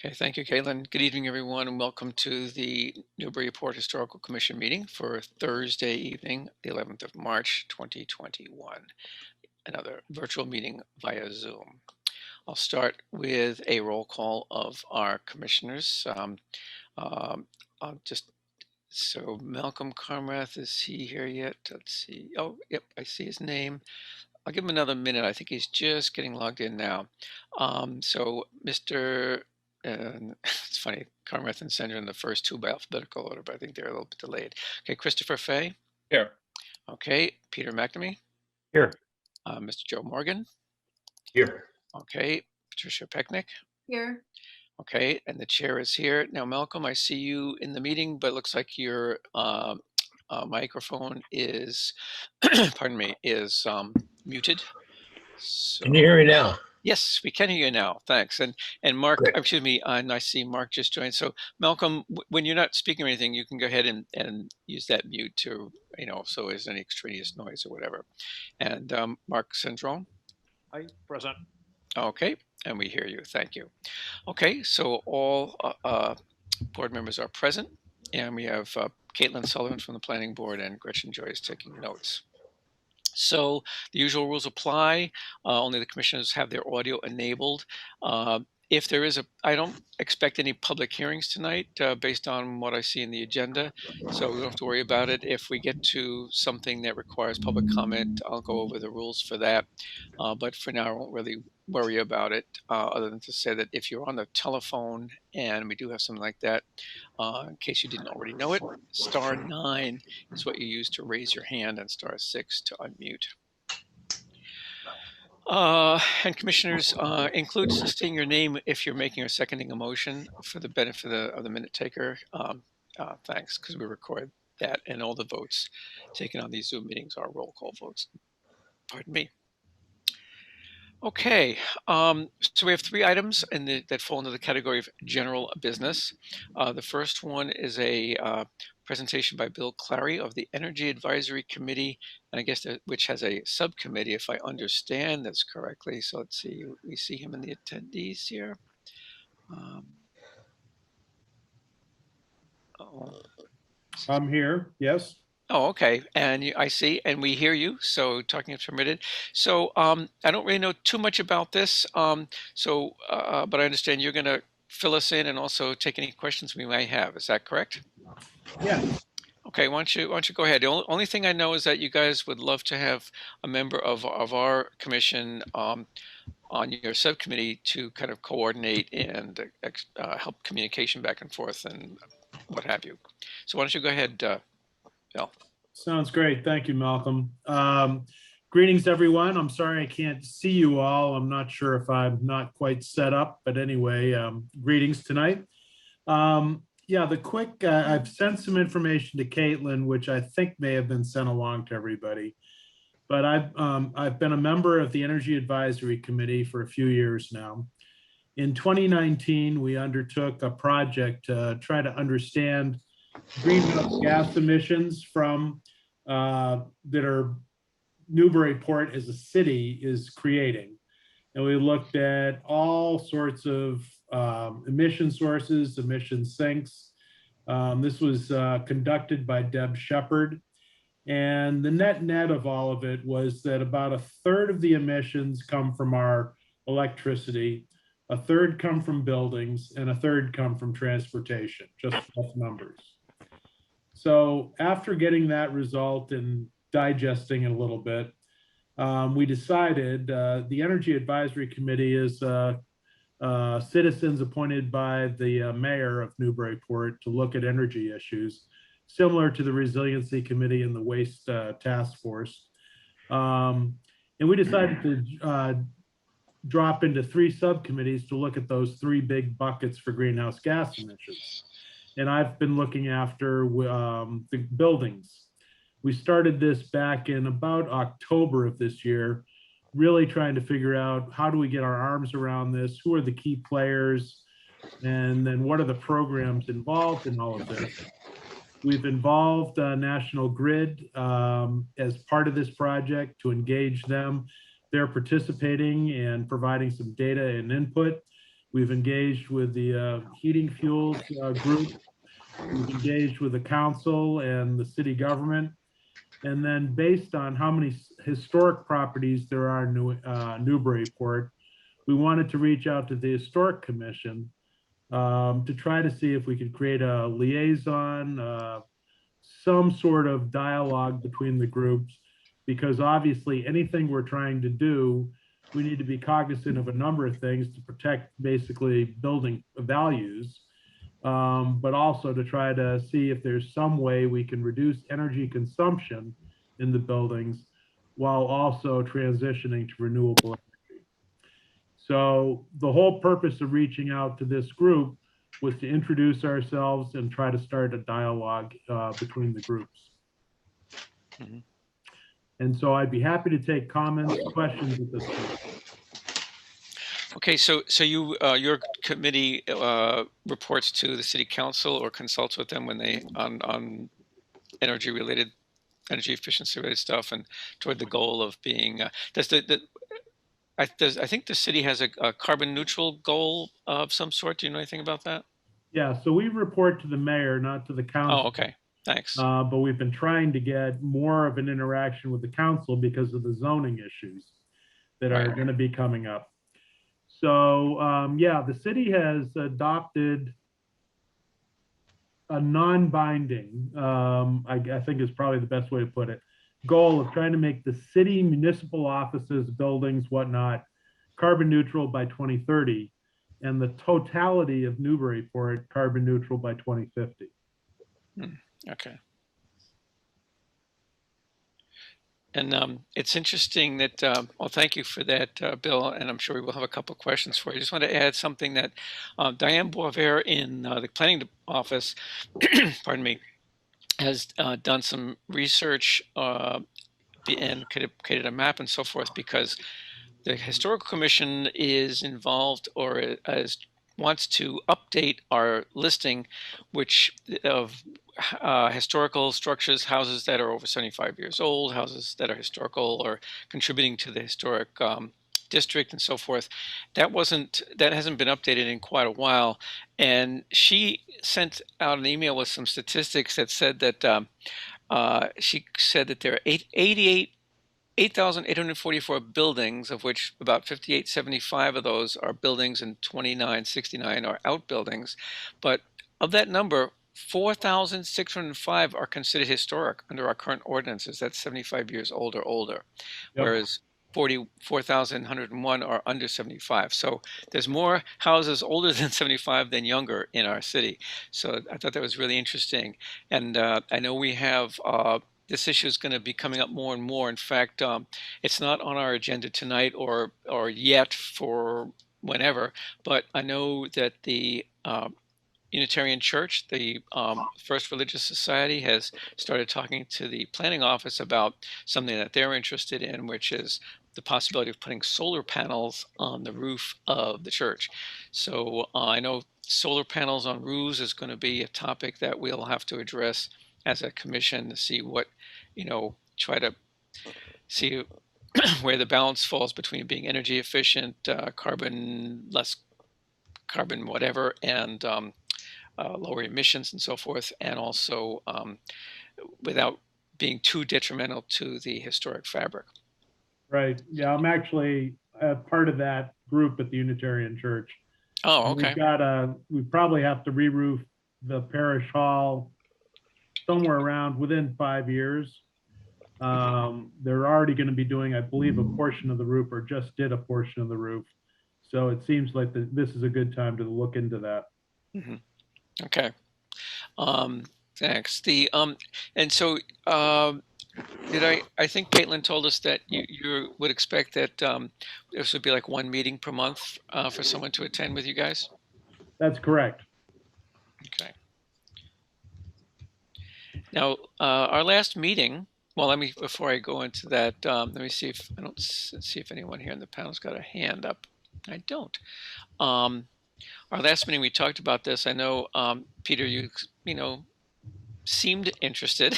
Okay, thank you, Caitlin. Good evening, everyone, and welcome to the Newburyport Historical Commission meeting for Thursday evening, the 11th of March, 2021. Another virtual meeting via Zoom. I'll start with a roll call of our commissioners. So Malcolm Conrath, is he here yet? Let's see. Oh, yep, I see his name. I'll give him another minute. I think he's just getting logged in now. So Mr. And it's funny, Conrath and Sender in the first two by alphabetical order, but I think they're a little bit delayed. Okay, Christopher Fay. Here. Okay, Peter McNamee. Here. Mr. Joe Morgan. Here. Okay, Patricia Pecknick. Here. Okay, and the chair is here. Now, Malcolm, I see you in the meeting, but it looks like your microphone is, pardon me, is muted. So, can you hear me now? Yes, we can hear you now. Thanks. And Mark, Great. excuse me, and I see Mark just joined. So Malcolm, when you're not speaking or anything, you can go ahead and use that mute to, so there's any extraneous noise or whatever. And Mark Cendron. Hi, present. Okay, and we hear you. Thank you. Okay, so all board members are present, and we have Caitlin Sullivan from the Planning Board and Gretchen Joyce taking notes. So the usual rules apply. Only the commissioners have their audio enabled. If there is I don't expect any public hearings tonight based on what I see in the agenda. So we don't have to worry about it. If we get to something that requires public comment, I'll go over the rules for that. But for now, I won't really worry about it other than to say that if you're on the telephone, and we do have something like that, in case you didn't already know it, *9 is what you use to raise your hand and *6 to unmute. And commissioners, include stating your name if you're making or seconding a motion for the benefit of the minute taker. Thanks, because we record that, and all the votes taken on these Zoom meetings are roll call votes. Pardon me. Okay, so we have three items that fall into the category of general business. The first one is a presentation by Bill Clary of the Energy Advisory Committee, and I guess which has a subcommittee, if I understand this correctly. So let's see, we see him in the attendees here. I'm here, yes. Oh, okay. And I see, and we hear you. So talking is permitted. So I don't really know too much about this. But I understand you're going to fill us in and also take any questions we might have. Is that correct? Yeah. Okay. Why don't you go ahead? The only thing I know is that you guys would love to have a member of our commission on your subcommittee to kind of coordinate and help communication back and forth and what have you. So why don't you go ahead, Bill? Sounds great. Thank you, Malcolm. Greetings, everyone. I'm sorry I can't see you all. I'm not sure if I'm not quite set up, but anyway, greetings tonight. Yeah, the quick, I've sent some information to Caitlin, which I think may have been sent along to everybody. But I've been a member of the Energy Advisory Committee for a few years now. In 2019, we undertook a project to try to understand greenhouse gas emissions from that are Newburyport as a city is creating. And we looked at all sorts of emission sources, emission sinks. This was conducted by Deb Shepard. And the net of all of it was that about 1/3 of the emissions come from our electricity, 1/3 come from buildings, and 1/3 come from transportation, just rough numbers. So after getting that result and digesting it a little bit, we decided the Energy Advisory Committee is citizens appointed by the mayor of Newburyport to look at energy issues, similar to the Resiliency Committee and the Waste Task Force. And we decided to drop into 3 subcommittees to look at those 3 big buckets for greenhouse gas emissions. And I've been looking after the buildings. We started this back in about October of this year, really trying to figure out how do we get our arms around this, who are the key players, and then what are the programs involved in all of this. We've involved National Grid as part of this project to engage them. They're participating and providing some data and input. We've engaged with the heating fuels group. We've engaged with the council and the city government. And then based on how many historic properties there are in Newburyport, we wanted to reach out to the Historic Commission to try to see if we could create a liaison, some sort of dialogue between the groups, because obviously anything we're trying to do, we need to be cognizant of a number of things to protect basically building values, but also to try to see if there's some way we can reduce energy consumption in the buildings while also transitioning to renewable energy. So the whole purpose of reaching out to this group was to introduce ourselves and try to start a dialogue between the groups. Mm-hmm. And so I'd be happy to take comments, questions at this point. Okay, so you your committee reports to the city council or consults with them when they on energy efficiency related stuff, and toward the goal of being I think the city has a carbon neutral goal of some sort. Do you know anything about that? Yeah, so we report to the mayor, not to the council. Oh, okay. Thanks. But we've been trying to get more of an interaction with the council because of the zoning issues that are going to be coming up. So yeah, the city has adopted a non-binding, I think is probably the best way to put it, goal of trying to make the city, municipal offices, buildings, whatnot, carbon neutral by 2030, and the totality of Newburyport carbon neutral by 2050. Okay. And it's interesting that, well, thank you for that, Bill, and I'm sure we will have a couple of questions for you. I just want to add something that Diane Boisvert in the planning office, pardon me, has done some research and created a map and so forth, because the Historical Commission is involved or wants to update our listing, which of historical structures, houses that are over 75 years old, houses that are historical or contributing to the historic district and so forth. That hasn't been updated in quite a while. And she sent out an email with some statistics that said that she said that there are 8,844 buildings, of which about 5,875 of those are buildings and 2,969 are outbuildings. But of that number, 4,605 are considered historic under our current ordinances. That's 75 years old or older, whereas 44,101 are under 75. So there's more houses older than 75 than younger in our city. So I thought that was really interesting. And I know we have this issue is going to be coming up more and more. In fact, it's not on our agenda tonight or yet for whenever, but I know that the Unitarian Church, the First Religious Society, has started talking to the planning office about something that they're interested in, which is the possibility of putting solar panels on the roof of the church. So I know solar panels on roofs is going to be a topic that we'll have to address as a commission to see what, try to see where the balance falls between being energy efficient, less carbon whatever, and lower emissions and so forth, and also without being too detrimental to the historic fabric. Right. Yeah, I'm actually part of that group at the Unitarian Church. Oh, okay. We probably have to re-roof the parish hall somewhere around within 5 years. They're already going to be doing, I believe, a portion of the roof, or just did a portion of the roof. So it seems like this is a good time to look into that. Mm-hmm. Okay. Thanks. And so I think Caitlin told us that you would expect that this would be like one meeting per month for someone to attend with you guys? That's correct. Okay. Now, our last meeting, well, before I go into that, let me see if anyone here in the panel's got a hand up. I don't. Our last meeting, we talked about this. I know, Peter, you seemed interested,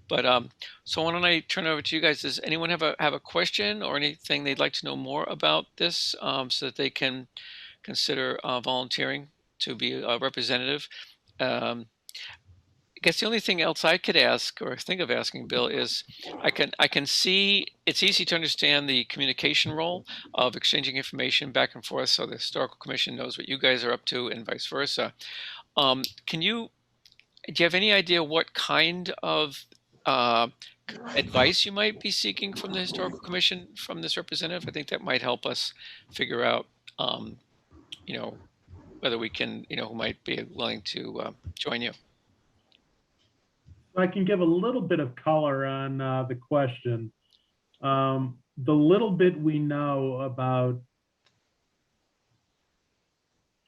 but so why don't I turn it over to you guys? Does anyone have a question or anything they'd like to know more about this, so that they can consider volunteering to be a representative. Um, I guess the only thing else I could ask or think of asking Bill is I can see it's easy to understand the communication role of exchanging information back and forth so the historical commission knows what you guys are up to and vice versa. Do you have any idea what kind of advice you might be seeking from the historical commission from this representative? I think that might help us figure out, you know, whether we can, who might be willing to join you. I can give a little bit of color on the question. The little bit we know about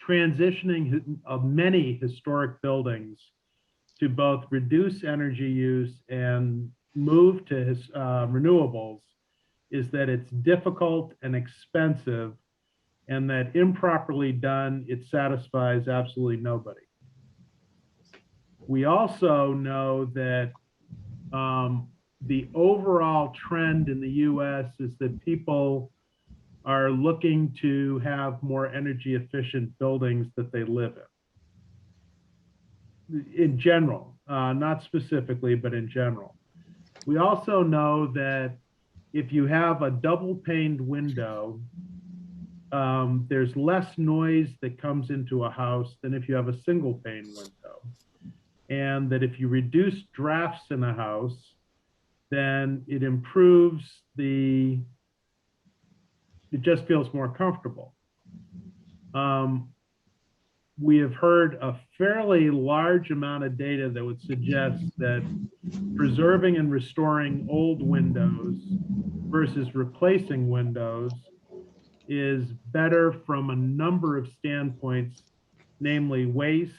transitioning of many historic buildings to both reduce energy use and move to renewables is that it's difficult and expensive, and that improperly done, it satisfies absolutely nobody. We also know that the overall trend in the US is that people are looking to have more energy efficient buildings that they live in general, not specifically, but in general. We also know that if you have a double paned window, there's less noise that comes into a house than if you have a single pane window. And that if you reduce drafts in a house, then it improves it just feels more comfortable. We have heard a fairly large amount of data that would suggest that preserving and restoring old windows versus replacing windows is better from a number of standpoints, namely waste,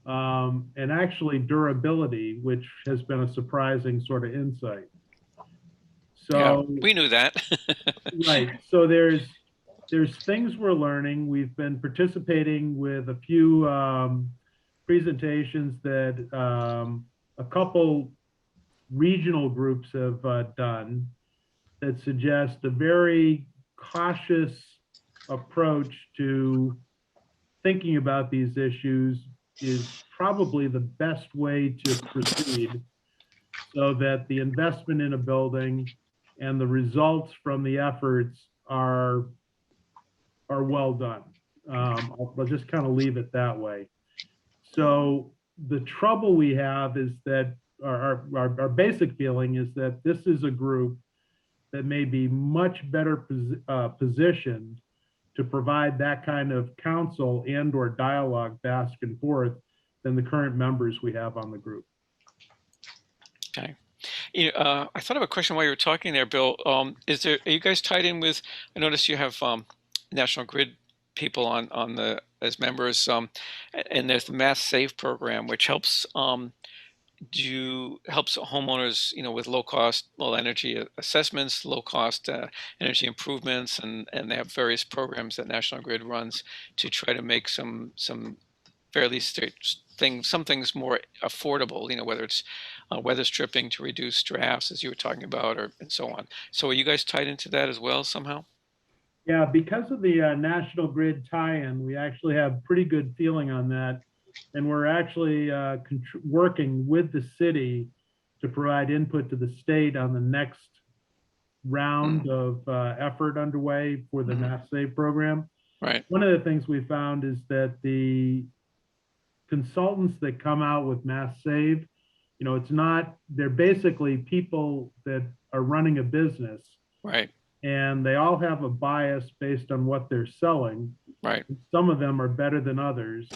and actually durability, which has been a surprising sort of insight. So yeah, we knew that. right. So there's things we're learning. We've been participating with a few presentations that a couple regional groups have done that suggest a very cautious approach to thinking about these issues is probably the best way to proceed, so that the investment in a building and the results from the efforts are well done. I'll just kind of leave it that way. So the trouble we have is that our basic feeling is that this is a group that may be much better positioned to provide that kind of counsel and or dialogue back and forth than the current members we have on the group. Okay. I thought of a question while you were talking there, Bill. Are you guys tied in with, I noticed you have National Grid people on as members, and there's the Mass Save program, which helps homeowners, with low energy assessments, low cost energy improvements, and they have various programs that National Grid runs to try to make some fairly some things more affordable, whether it's weather stripping to reduce drafts, as you were talking about, and so on. So are you guys tied into that as well somehow? Yeah, because of the National Grid tie-in, we actually have pretty good feeling on that. And we're actually working with the city to provide input to the state on the next round of effort underway for the Mass Save program. Right. One of the things we found is that the consultants that come out with Mass Save, they're basically people that are running a business. Right. And they all have a bias based on what they're selling. Right. Some of them are better than others.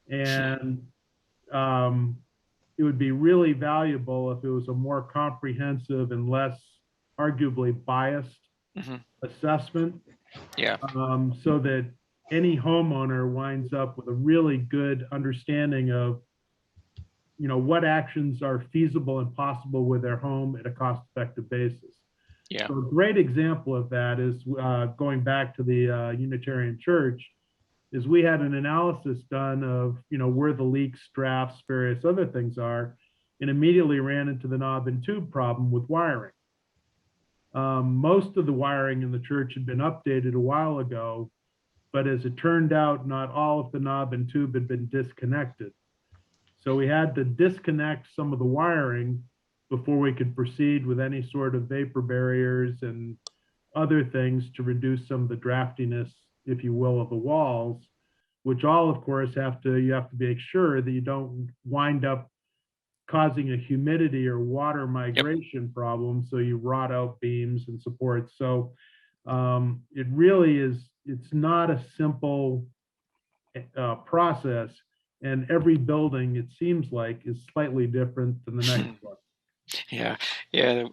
And it would be really valuable if it was a more comprehensive and less arguably biased assessment. Yeah. So that any homeowner winds up with a really good understanding of, what actions are feasible and possible with their home at a cost-effective basis. Yeah. So a great example of that is going back to the Unitarian Church, is we had an analysis done of, where the leaks, drafts, various other things are, and immediately ran into the knob and tube problem with wiring. Most of the wiring in the church had been updated a while ago, but as it turned out, not all of the knob and tube had been disconnected. So we had to disconnect some of the wiring before we could proceed with any sort of vapor barriers and other things to reduce some of the draftiness, if you will, of the walls, which all, of course, you have to make sure that you don't wind up causing a humidity or water migration problem, so you rot out beams and supports. So it really is, it's not a simple process, and every building, it seems like, is slightly different than the next one. Yeah, yeah.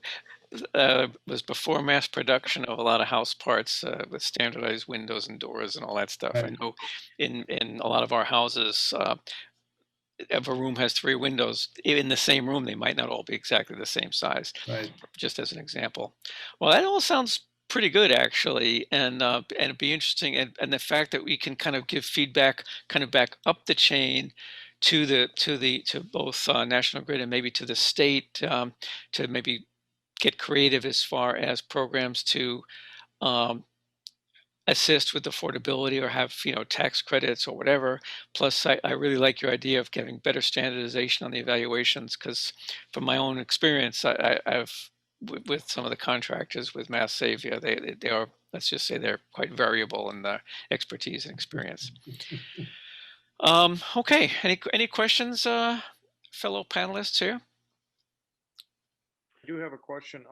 Was before mass production of a lot of house parts with standardized windows and doors and all that stuff. I Right. know in a lot of our houses, if a room has 3 windows in the same room, they might not all be exactly the same size, Right. just as an example. Well, that all sounds pretty good actually, and it'd be interesting, and the fact that we can kind of give feedback kind of back up the chain to both National Grid and maybe to the state, to maybe get creative as far as programs to um, assist with affordability or have tax credits or whatever. Plus, I really like your idea of getting better standardization on the evaluations, because from my own experience, I've with some of the contractors with Mass Save, they are, let's just say, they're quite variable in the expertise and experience. Okay, any questions, fellow panelists here? I do have a question.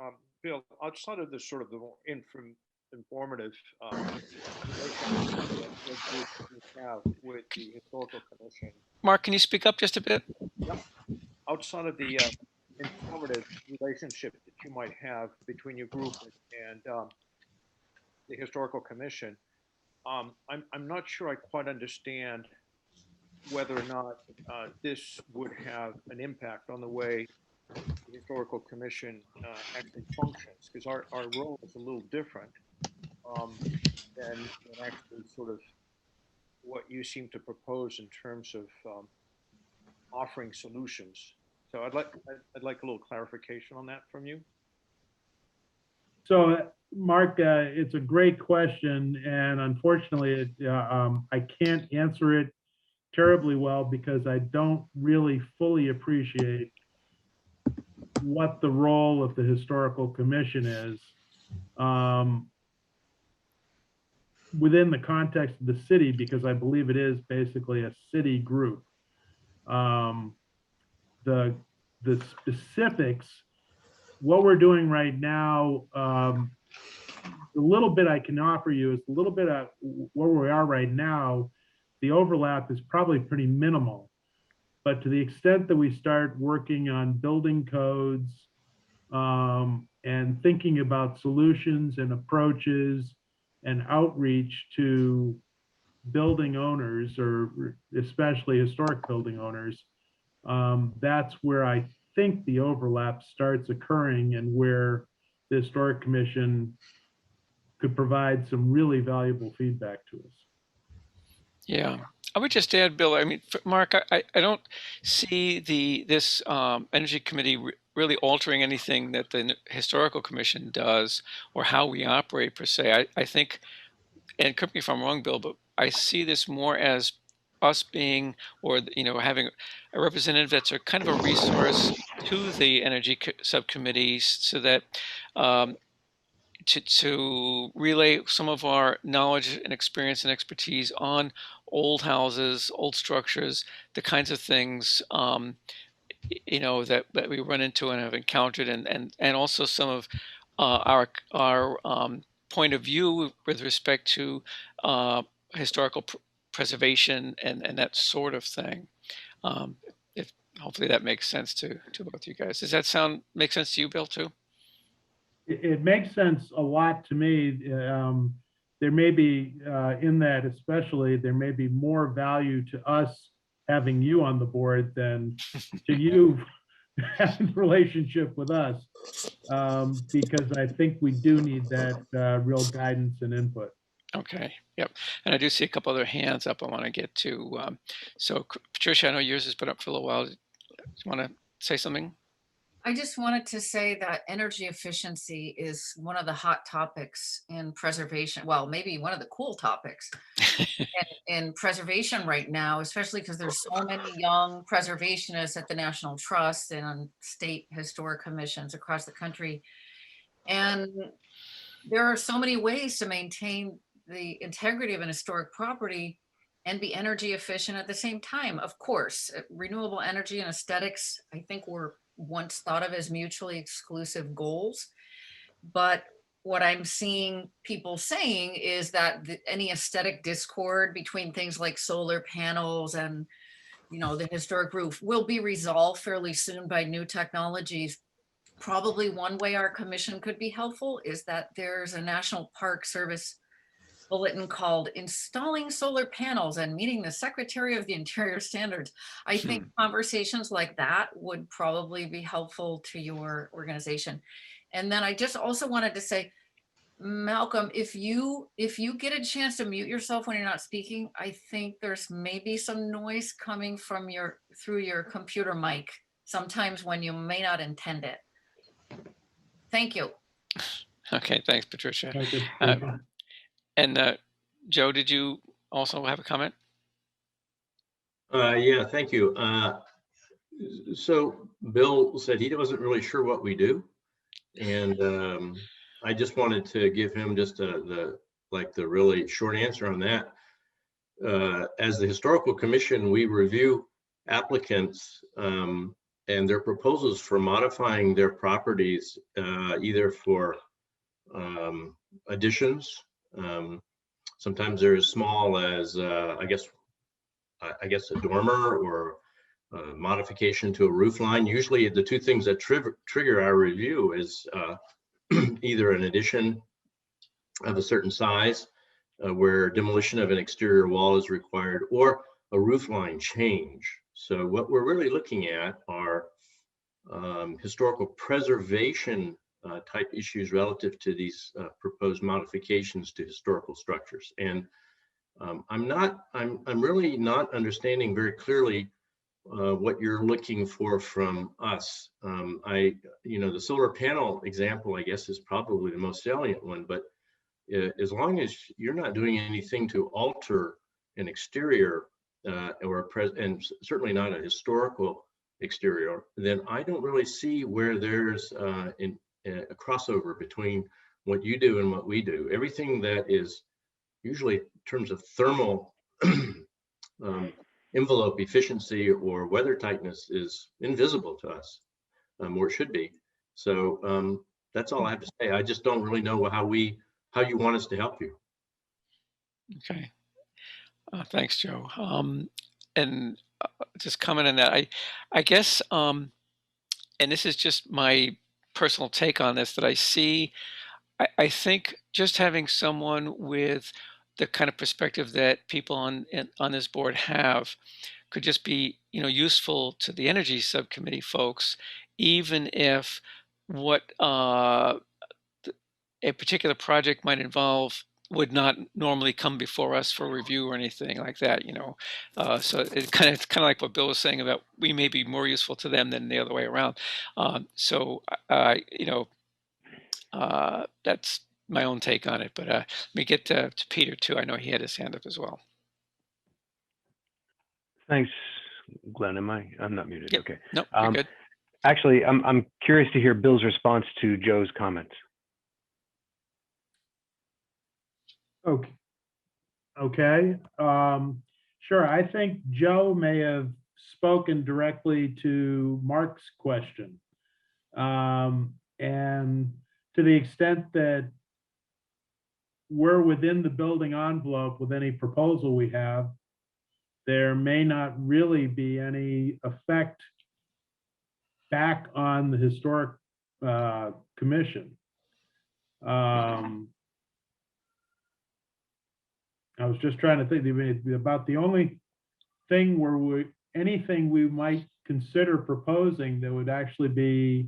Bill, outside of this sort of the more informative relationship that you have with the historical commission, Mark, can you speak up just a bit? outside of the informative relationship that you might have between your group and the historical commission, I'm not sure I quite understand whether or not this would have an impact on the way the historical commission actually functions, because our role is a little different than actually sort of what you seem to propose in terms of offering solutions. So I'd like a little clarification on that from you. So, Mark, it's a great question, and unfortunately, I can't answer it terribly well because I don't really fully appreciate what the role of the historical commission is within the context of the city, because I believe it is basically a city group. The specifics, what we're doing right now, the little bit I can offer you is a little bit of where we are right now. The overlap is probably pretty minimal, but to the extent that we start working on building codes and thinking about solutions and approaches and outreach to building owners, or especially historic building owners, that's where I think the overlap starts occurring, and where the Historic Commission could provide some really valuable feedback to us. Yeah, I would just add, Bill, I mean, Mark, I don't see this Energy Committee really altering anything that the Historical Commission does or how we operate per se. I think, and correct me if I'm wrong, Bill, but I see this more as us being, or having a representative that's a kind of a resource to the Energy Subcommittees, so that to relay some of our knowledge and experience and expertise on old houses, old structures, the kinds of things that we run into and have encountered, and also some of our point of view with respect to historical preservation and that sort of thing. If hopefully that makes sense to both you guys. Does that make sense to you, Bill, too? It makes sense a lot to me. There may be, in that especially, there may be more value to us having you on the board than to you having a relationship with us, because I think we do need that real guidance and input. Okay, yep. And I do see a couple other hands up I want to get to. So Patricia, I know yours has been up for a little while. Do you want to say something? I just wanted to say that energy efficiency is one of the hot topics in preservation. Well, maybe one of the cool topics in preservation right now, especially because there's so many young preservationists at the National Trust and on state historic commissions across the country. And there are so many ways to maintain the integrity of an historic property and be energy efficient at the same time. Of course, renewable energy and aesthetics, I think, were once thought of as mutually exclusive goals. But what I'm seeing people saying is that any aesthetic discord between things like solar panels and, you know, the historic roof will be resolved fairly soon by new technologies. Probably one way our commission could be helpful is that there's a National Park Service bulletin called Installing Solar Panels and Meeting the Secretary of the Interior Standards. I think conversations like that would probably be helpful to your organization. And then I just also wanted to say, Malcolm, if you get a chance to mute yourself when you're not speaking, I think there's maybe some noise coming from through your computer mic, sometimes when you may not intend it. Thank you. Okay, thanks, Patricia. Thank you. And Joe, did you also have a comment? Yeah, thank you. So Bill said he wasn't really sure what we do. And I just wanted to give him just the really short answer on that. As the Historical Commission, we review applicants and their proposals for modifying their properties, either for additions. Sometimes they're as small as, I guess a dormer or modification to a roof line. Usually the two things that trigger our review is either an addition of a certain size where demolition of an exterior wall is required, or a roof line change. So what we're really looking at are historical preservation type issues relative to these proposed modifications to historical structures. And I'm really not understanding very clearly what you're looking for from us. The solar panel example, I guess, is probably the most salient one, but as long as you're not doing anything to alter an exterior and certainly not a historical exterior, then I don't really see where there's a crossover between what you do and what we do. Everything that is usually in terms of thermal envelope efficiency or weather tightness is invisible to us, or it should be. So that's all I have to say. I just don't really know how you want us to help you. Okay. Thanks, Joe. And just comment on that. I guess, and this is just my personal take on this, that I think just having someone with the kind of perspective that people on this board have could just be, useful to the energy subcommittee folks, even if what a particular project might involve would not normally come before us for review or anything like that, So it's kind of like what Bill was saying about we may be more useful to them than the other way around. That's my own take on it. But let me get to Peter too. I know he had his hand up as well. Thanks, Glenn. I'm not muted. Yep. Okay. No, you're good. Actually, I'm curious to hear Bill's response to Joe's comments. Okay. Sure. I think Joe may have spoken directly to Mark's question. And to the extent that we're within the building envelope with any proposal we have, there may not really be any effect back on the historic commission. I was just trying to think about the only thing where anything we might consider proposing that would actually be,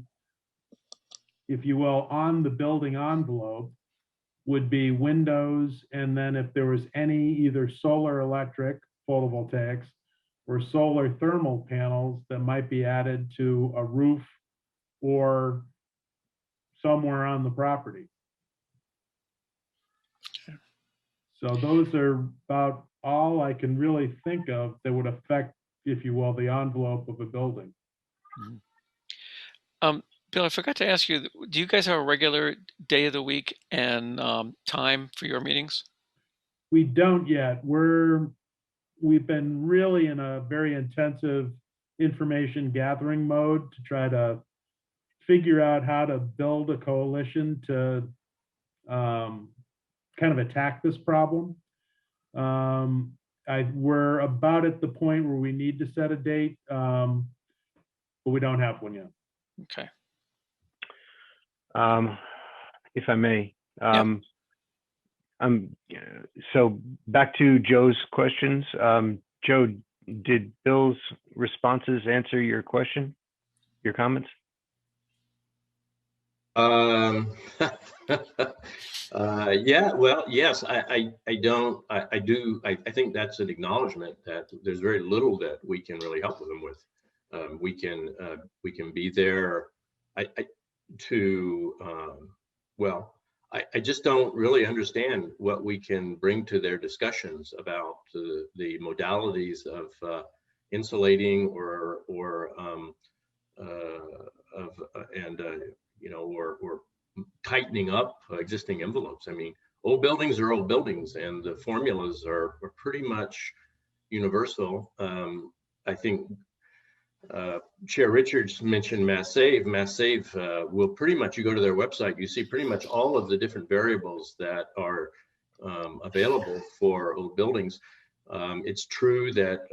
if you will, on the building envelope would be windows. And then if there was any either solar electric photovoltaics or solar thermal panels that might be added to a roof or somewhere on the property. So those are about all I can really think of that would affect, if you will, the envelope of a building. Bill, I forgot to ask you, do you guys have a regular day of the week and time for your meetings? We don't yet. We've been really in a very intensive information gathering mode to try to figure out how to build a coalition to kind of attack this problem. We're about at the point where we need to set a date, but we don't have one yet. Okay. If I may, so back to Joe's questions. Joe, did Bill's responses answer your question, your comments? Yeah, well, yes, I think that's an acknowledgement that there's very little that we can really help them with. We can be there. I just don't really understand what we can bring to their discussions about the modalities of insulating or tightening up existing envelopes. I mean, old buildings are old buildings, and the formulas are pretty much universal. I think Chair Richards mentioned Mass Save. Mass Save will pretty much, you go to their website, you see pretty much all of the different variables that are available for old buildings. It's true that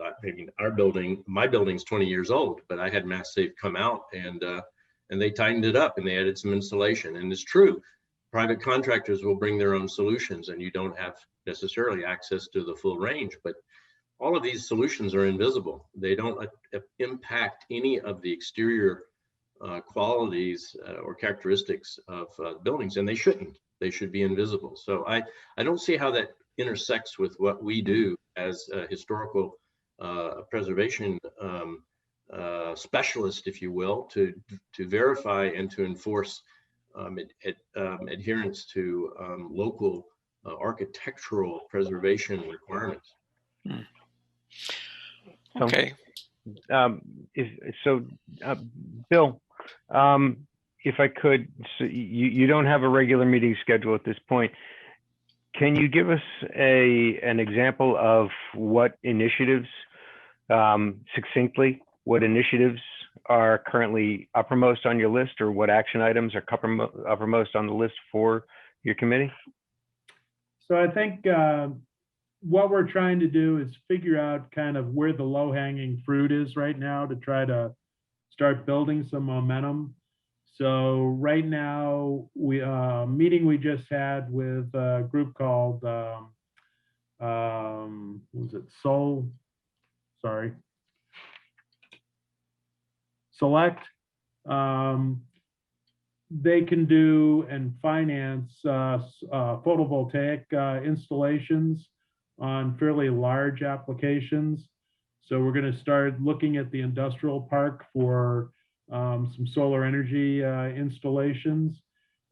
my building's 20 years old, but I had Mass Save come out and they tightened it up and they added some insulation. And it's true, private contractors will bring their own solutions and you don't have necessarily access to the full range, but all of these solutions are invisible. They don't impact any of the exterior qualities or characteristics of buildings, and they shouldn't. They should be invisible. So I don't see how that intersects with what we do as a historical preservation specialist, if you will, to verify and to enforce adherence to local architectural preservation requirements. Okay. Bill, if I could, so you don't have a regular meeting schedule at this point. Can you give us an example of what initiatives, succinctly, what initiatives are currently uppermost on your list, or what action items are uppermost on the list for your committee? So I think what we're trying to do is figure out kind of where the low-hanging fruit is right now to try to start building some momentum. So right now, meeting we just had with a group called, Select. They can do and finance photovoltaic installations on fairly large applications. So we're going to start looking at the industrial park for some solar energy installations,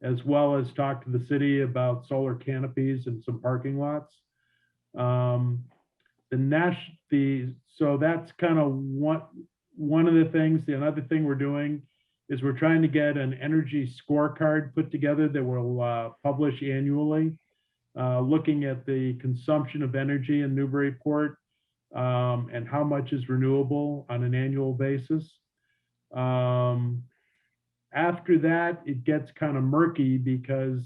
as well as talk to the city about solar canopies and some parking lots. So that's kind of one of the things. The another thing we're doing is we're trying to get an energy scorecard put together that we'll publish annually, looking at the consumption of energy in Newburyport and how much is renewable on an annual basis. After that, it gets kind of murky because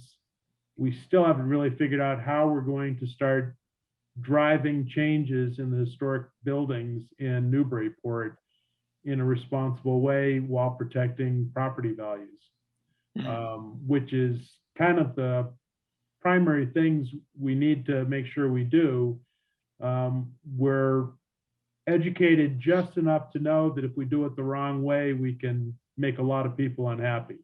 we still haven't really figured out how we're going to start driving changes in the historic buildings in Newburyport in a responsible way while protecting property values, which is kind of the primary things we need to make sure we do. We're educated just enough to know that if we do it the wrong way, we can make a lot of people unhappy.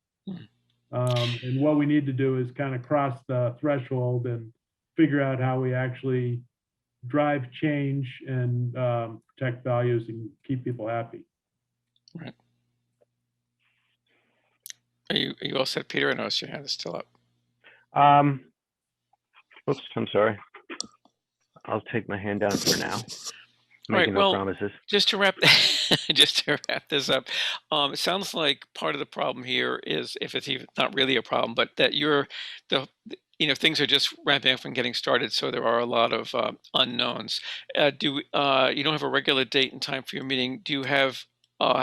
And what we need to do is kind of cross the threshold and figure out how we actually drive change and protect values and keep people happy. Right. Are you all set, Peter? I notice your hand is still up. Oops, I'm sorry. I'll take my hand down for now. All right, Making no well, promises. just to wrap just to wrap this up, it sounds like part of the problem here is, if it's even not really a problem, but that things are just ramping up and getting started, so there are a lot of unknowns. You don't have a regular date and time for your meeting? Do you have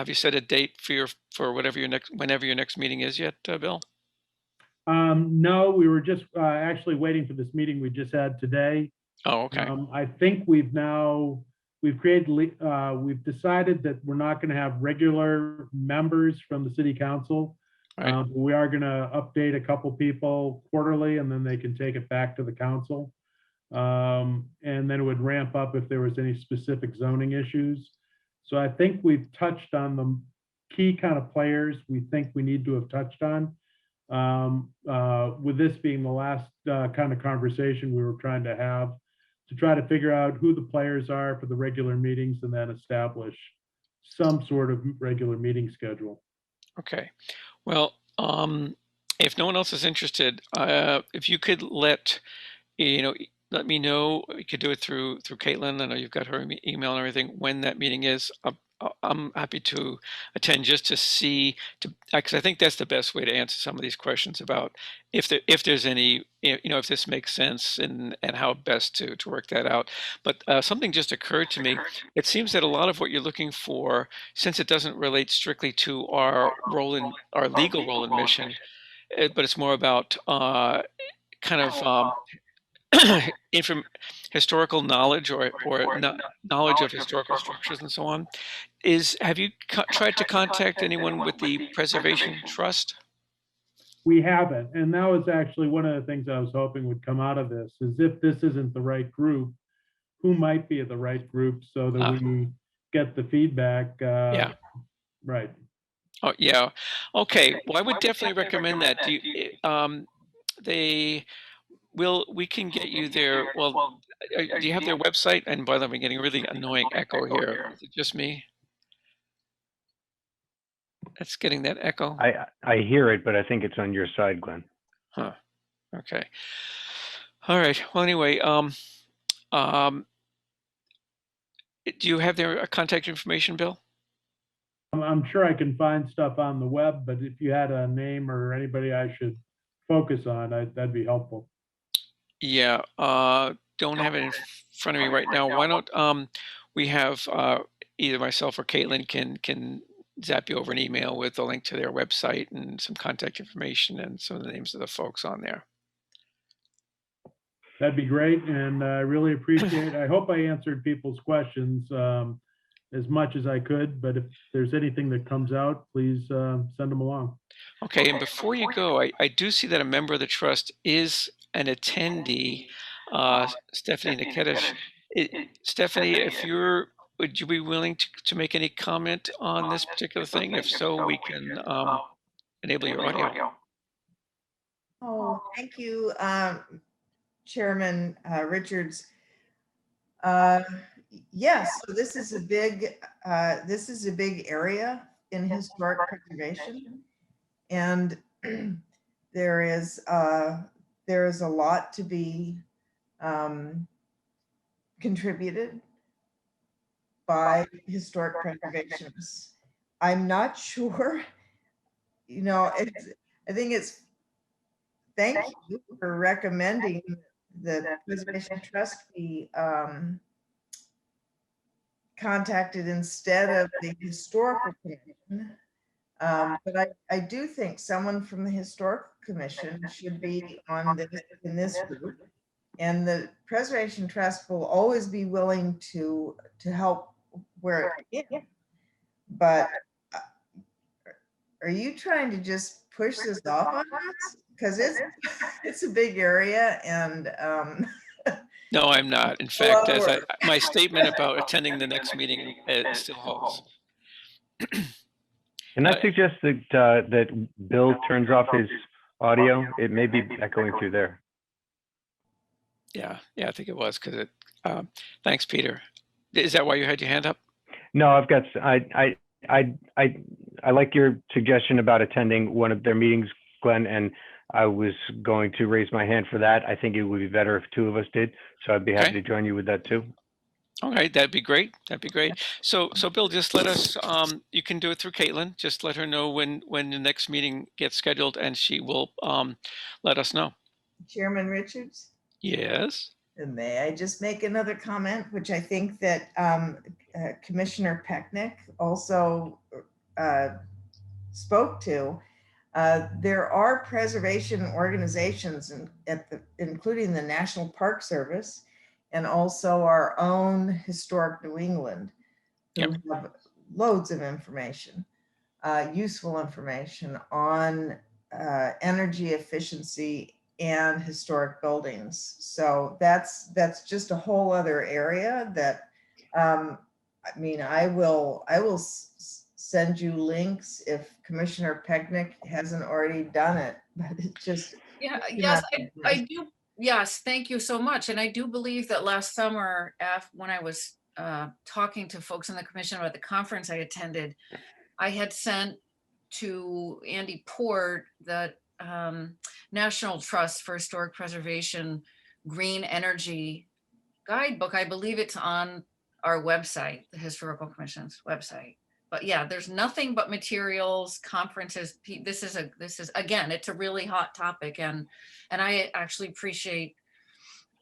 you set a date for whenever your next meeting is yet, Bill? No, we were just actually waiting for this meeting we just had today. Oh, okay. I think we've decided that we're not going to have regular members from the city council. Right. We are going to update a couple people quarterly, and then they can take it back to the council. And then it would ramp up if there was any specific zoning issues. So I think we've touched on the key kind of players we think we need to have touched on. With this being the last kind of conversation we were trying to have, to try to figure out who the players are for the regular meetings and then establish some sort of regular meeting schedule. Okay. Well, if no one else is interested, if you could let me know. You could do it through Caitlin. I know you've got her email and everything. When that meeting is, I'm happy to attend, just to see, because I think that's the best way to answer some of these questions about if there's any, if this makes sense, and how best to work that out. But something just occurred to me. It seems that a lot of what you're looking for, since it doesn't relate strictly to our legal role and mission, but it's more about kind of historical knowledge or knowledge of historical structures and so on. Have you tried to contact anyone with the Preservation Trust? We haven't, and that was actually one of the things I was hoping would come out of this, is if this isn't the right group, who might be the right group, so that we get the feedback. Yeah. Right. Oh, yeah. Okay. Well, I would definitely recommend that. We can get you there. Well, do you have their website? And by the way, I'm getting a really annoying echo here. Is it just me? That's getting that echo. I hear it, but I think it's on your side, Glenn. Huh. Okay. All right. Well, anyway, do you have their contact information, Bill? I'm sure I can find stuff on the web, but if you had a name or anybody I should focus on, that'd be helpful. Yeah, don't have it in front of me right now. Why don't we have either myself or Caitlin can zap you over an email with a link to their website and some contact information and some of the names of the folks on there. That'd be great, and I really appreciate it. I hope I answered people's questions as much as I could, but if there's anything that comes out, please send them along. Okay, and before you go, I do see that a member of the trust is an attendee, Stephanie Niketish. Stephanie, would you be willing to make any comment on this particular thing? If so, we can enable your audio. Oh, thank you, Chairman Richards. Yes, so this is a big area in historic preservation, and there is a lot to be contributed by historic preservationists. I'm not sure, I think it's, thank you for recommending the Preservation Trust be contacted instead of the Historical Commission. But I do think someone from the Historical Commission should be in this group. And the Preservation Trust will always be willing to help where it can. But are you trying to just push this off on us? Because it's a big area, and no, I'm not. In fact, my statement about attending the next meeting still holds. Can I suggest that Bill turns off his audio? It may be echoing through there. Yeah, I think it was because it. Thanks, Peter. Is that why you had your hand up? No, I've got. I like your suggestion about attending one of their meetings, Glenn, and I was going to raise my hand for that. I think it would be better if two of us did, so I'd be happy Okay. to join you with that too. All right, that'd be great. That'd be great. So Bill, just let us, you can do it through Caitlin. Just let her know when the next meeting gets scheduled and she will let us know. Chairman Richards? Yes. And may I just make another comment, which I think that Commissioner Pecknick also spoke to. There are preservation organizations, including the National Park Service and also our own Historic New England, who have loads of information, useful information on energy efficiency and historic buildings. So that's just a whole other area that, I mean, I will send you links if Commissioner Pecknick hasn't already done it, but it's just. Yes, I do. Yes, thank you so much. And I do believe that last summer, when I was talking to folks in the commission about the conference I attended, I had sent to Andy Port the National Trust for Historic Preservation Green Energy Guidebook. I believe it's on our website, the Historical Commission's website. But yeah, there's nothing but materials, conferences. This is again, it's a really hot topic, and I actually appreciate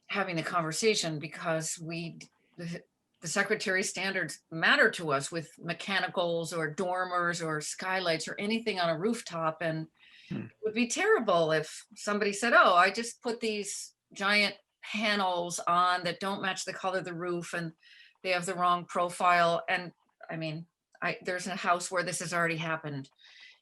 having the conversation because the secretary standards matter to us with mechanicals or dormers or skylights or anything on a rooftop. And it would be terrible if somebody said, oh, I just put these giant panels on that don't match the color of the roof and they have the wrong profile. And I mean, there's a house where this has already happened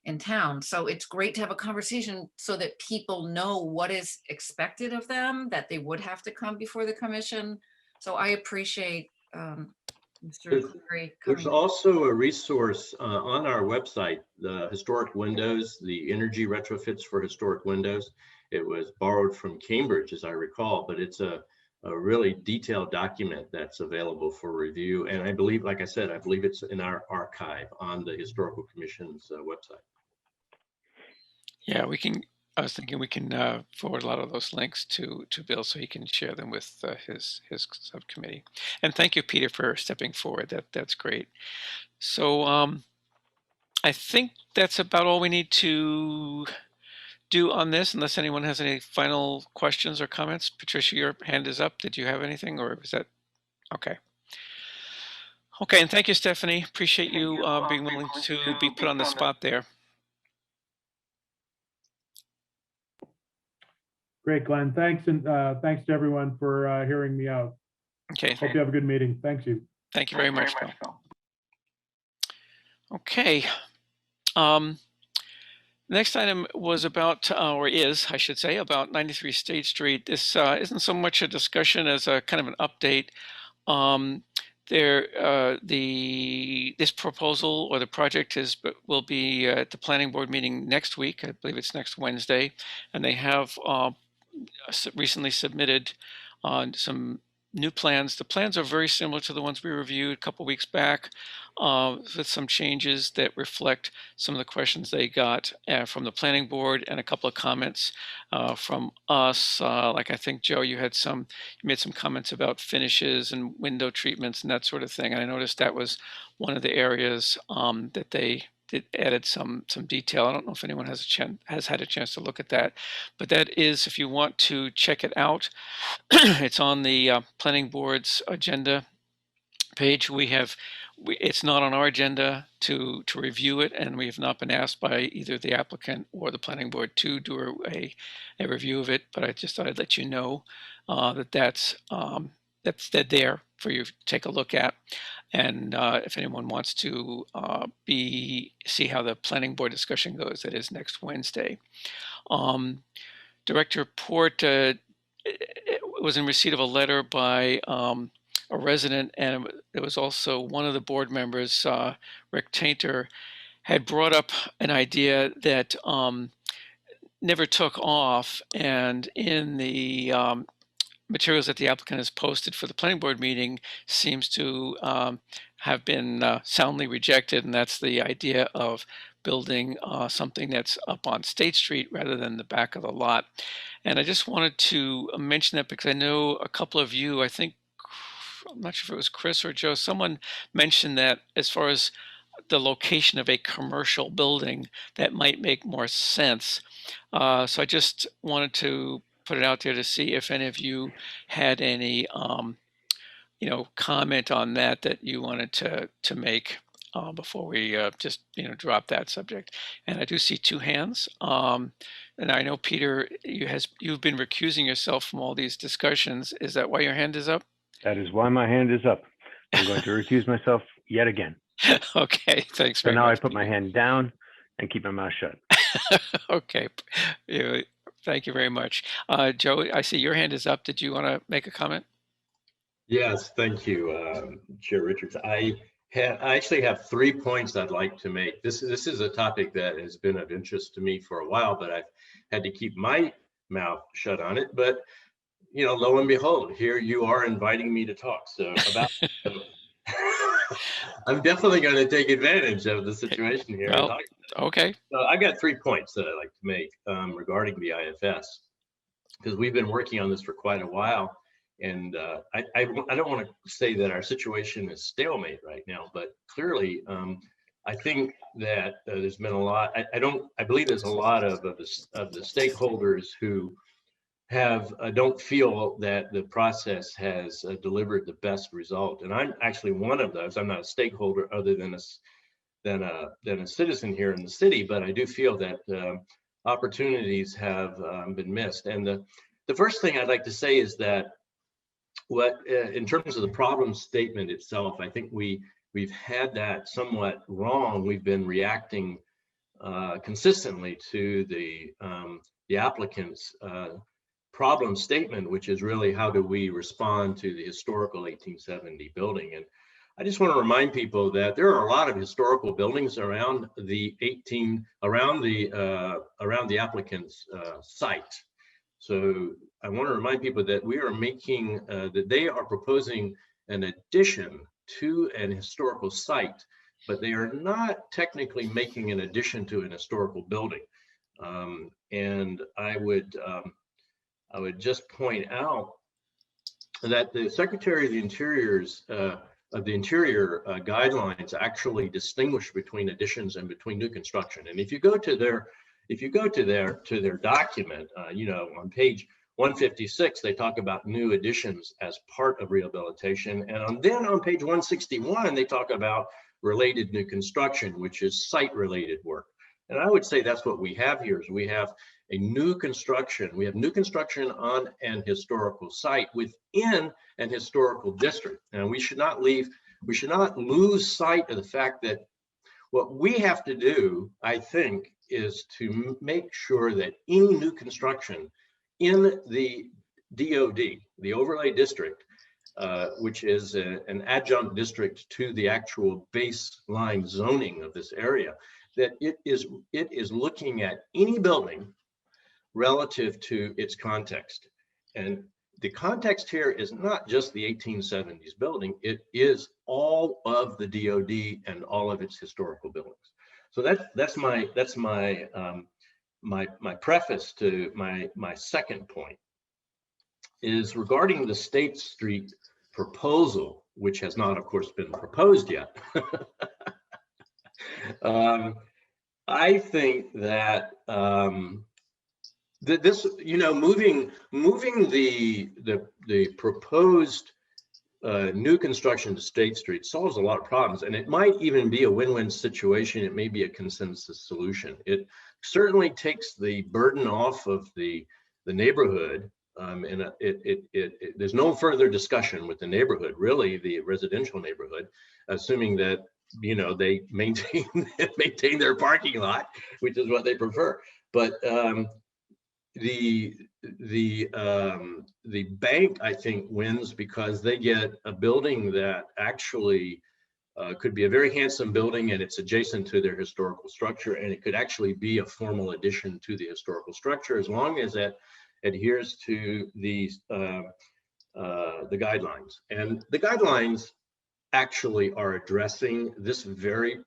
in town. So it's great to have a conversation so that people know what is expected of them, that they would have to come before the commission. So I appreciate Mr. Clary There's coming. also a resource on our website, the historic windows, the energy retrofits for historic windows. It was borrowed from Cambridge, as I recall, but it's a really detailed document that's available for review. And I believe, like I said, I believe it's in our archive on the Historical Commission's website. Yeah, I was thinking we can forward a lot of those links to Bill so he can share them with his subcommittee. And thank you, Peter, for stepping forward. That's great. So I think that's about all we need to do on this, unless anyone has any final questions or comments. Patricia, your hand is up. Did you have anything, or was that okay? Okay, and thank you, Stephanie. Appreciate you being willing to be put on the spot there. Great, Glenn. Thanks, and thanks to everyone for hearing me out. Okay. Hope you have a good meeting. Thank you. Thank you very much, Bill. Okay. Next item was about, or is, I should say, about 93 State Street. This isn't so much a discussion as a kind of an update. This proposal or the project will be at the planning board meeting next week. I believe it's next Wednesday, and they have recently submitted some new plans. The plans are very similar to the ones we reviewed a couple weeks back, with some changes that reflect some of the questions they got from the planning board and a couple of comments from us. Like I think, Joe, you made some comments about finishes and window treatments and that sort of thing. And I noticed that was one of the areas that they added some detail. I don't know if anyone has had a chance to look at that, but that is, if you want to check it out, it's on the planning board's agenda page. It's not on our agenda to review it, and we have not been asked by either the applicant or the planning board to do a review of it. But I just thought I'd let you know that that's there for you to take a look at. And if anyone wants to see how the planning board discussion goes, that is next Wednesday. Director Port was in receipt of a letter by a resident, and it was also one of the board members, Rick Tainter, had brought up an idea that never took off, and in the materials that the applicant has posted for the planning board meeting seems to have been soundly rejected, and that's the idea of building something that's up on State Street rather than the back of the lot. And I just wanted to mention that because I know a couple of you, I think, I'm not sure if it was Chris or Joe, someone mentioned that as far as the location of a commercial building, that might make more sense. So I just wanted to put it out there to see if any of you had any, comment on that you wanted to make before we just drop that subject. And I do see two hands, and I know Peter, you've been recusing yourself from all these discussions. Is that why your hand is up? That is why my hand is up. I'm going to recuse myself yet again. Okay, thanks So very now much. I put my hand down and keep my mouth shut. Okay, thank you very much. Joe, I see your hand is up. Did you want to make a comment? Yes, thank you, Chair Richards. I actually have 3 points I'd like to make. This is a topic that has been of interest to me for a while, but I've had to keep my mouth shut on it. But lo and behold, here you are inviting me to talk. So I'm definitely going to take advantage of the situation here. Well, okay. So I got 3 points that I'd like to make regarding the IFS, because we've been working on this for quite a while. And I don't want to say that our situation is stalemate right now, but clearly, I think that there's been a lot. I believe there's a lot of the stakeholders who don't feel that the process has delivered the best result. And I'm actually one of those. I'm not a stakeholder other than a citizen here in the city, but I do feel that opportunities have been missed. And the first thing I'd like to say is that in terms of the problem statement itself, I think we've had that somewhat wrong. We've been reacting consistently to the applicant's problem statement, which is really how do we respond to the historical 1870 building. And I just want to remind people that there are a lot of historical buildings around the applicant's site. So I want to remind people that we are making that they are proposing an addition to an historical site, but they are not technically making an addition to an historical building. And I would just point out that the Secretary of the Interior's Interior guidelines actually distinguish between additions and between new construction. And if you go to their document, on page 156, they talk about new additions as part of rehabilitation. And then on page 161, they talk about related new construction, which is site-related work. And I would say that's what we have here is we have a new construction. We have new construction on an historical site within an historical district. And we should not lose sight of the fact that what we have to do, I think, is to make sure that any new construction in the DOD, the overlay district, which is an adjunct district to the actual baseline zoning of this area, that it is looking at any building relative to its context. And the context here is not just the 1870s building, it is all of the DOD and all of its historical buildings. So that's my preface to my second point is regarding the State Street proposal, which has not, of course, been proposed yet. I think that this, moving the proposed new construction to State Street solves a lot of problems, and it might even be a win-win situation. It may be a consensus solution. It certainly takes the burden off of the neighborhood, and there's no further discussion with the neighborhood, really, the residential neighborhood, assuming that they maintain their parking lot, which is what they prefer. But the bank, I think, wins because they get a building that actually could be a very handsome building, and it's adjacent to their historical structure, and it could actually be a formal addition to the historical structure as long as it adheres to the guidelines. And the guidelines actually are addressing this very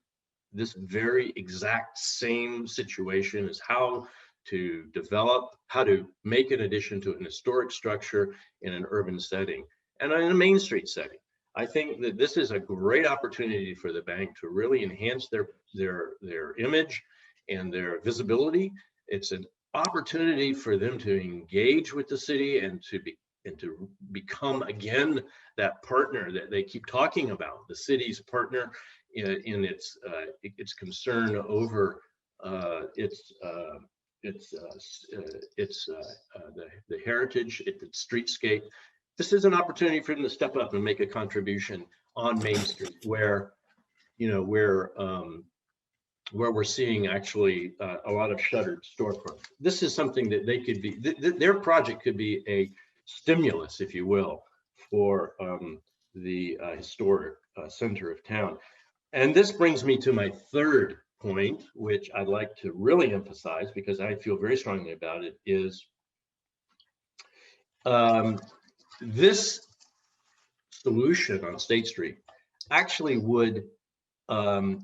exact same situation, is how to develop, how to make an addition to an historic structure in an urban setting and in a Main Street setting. I think that this is a great opportunity for the bank to really enhance their image and their visibility. It's an opportunity for them to engage with the city and to become again that partner that they keep talking about, the city's partner in its concern over the heritage, its streetscape. This is an opportunity for them to step up and make a contribution on Main Street, where where we're seeing actually a lot of shuttered storefronts. This is something that they could be. Their project could be a stimulus, if you will, for the historic center of town. And this brings me to my third point, which I'd like to really emphasize because I feel very strongly about it, is this solution on State Street actually would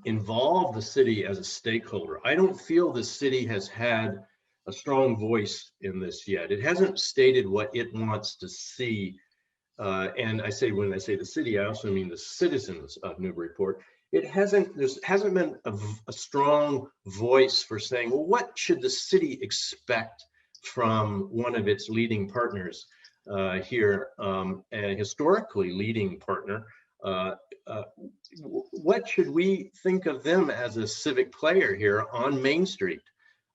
involve the city as a stakeholder. I don't feel the city has had a strong voice in this yet. It hasn't stated what it wants to see. And when I say the city, I also mean the citizens of Newburyport. There hasn't been a strong voice for saying, well, what should the city expect from one of its leading partners here, a historically leading partner? What should we think of them as a civic player here on Main Street?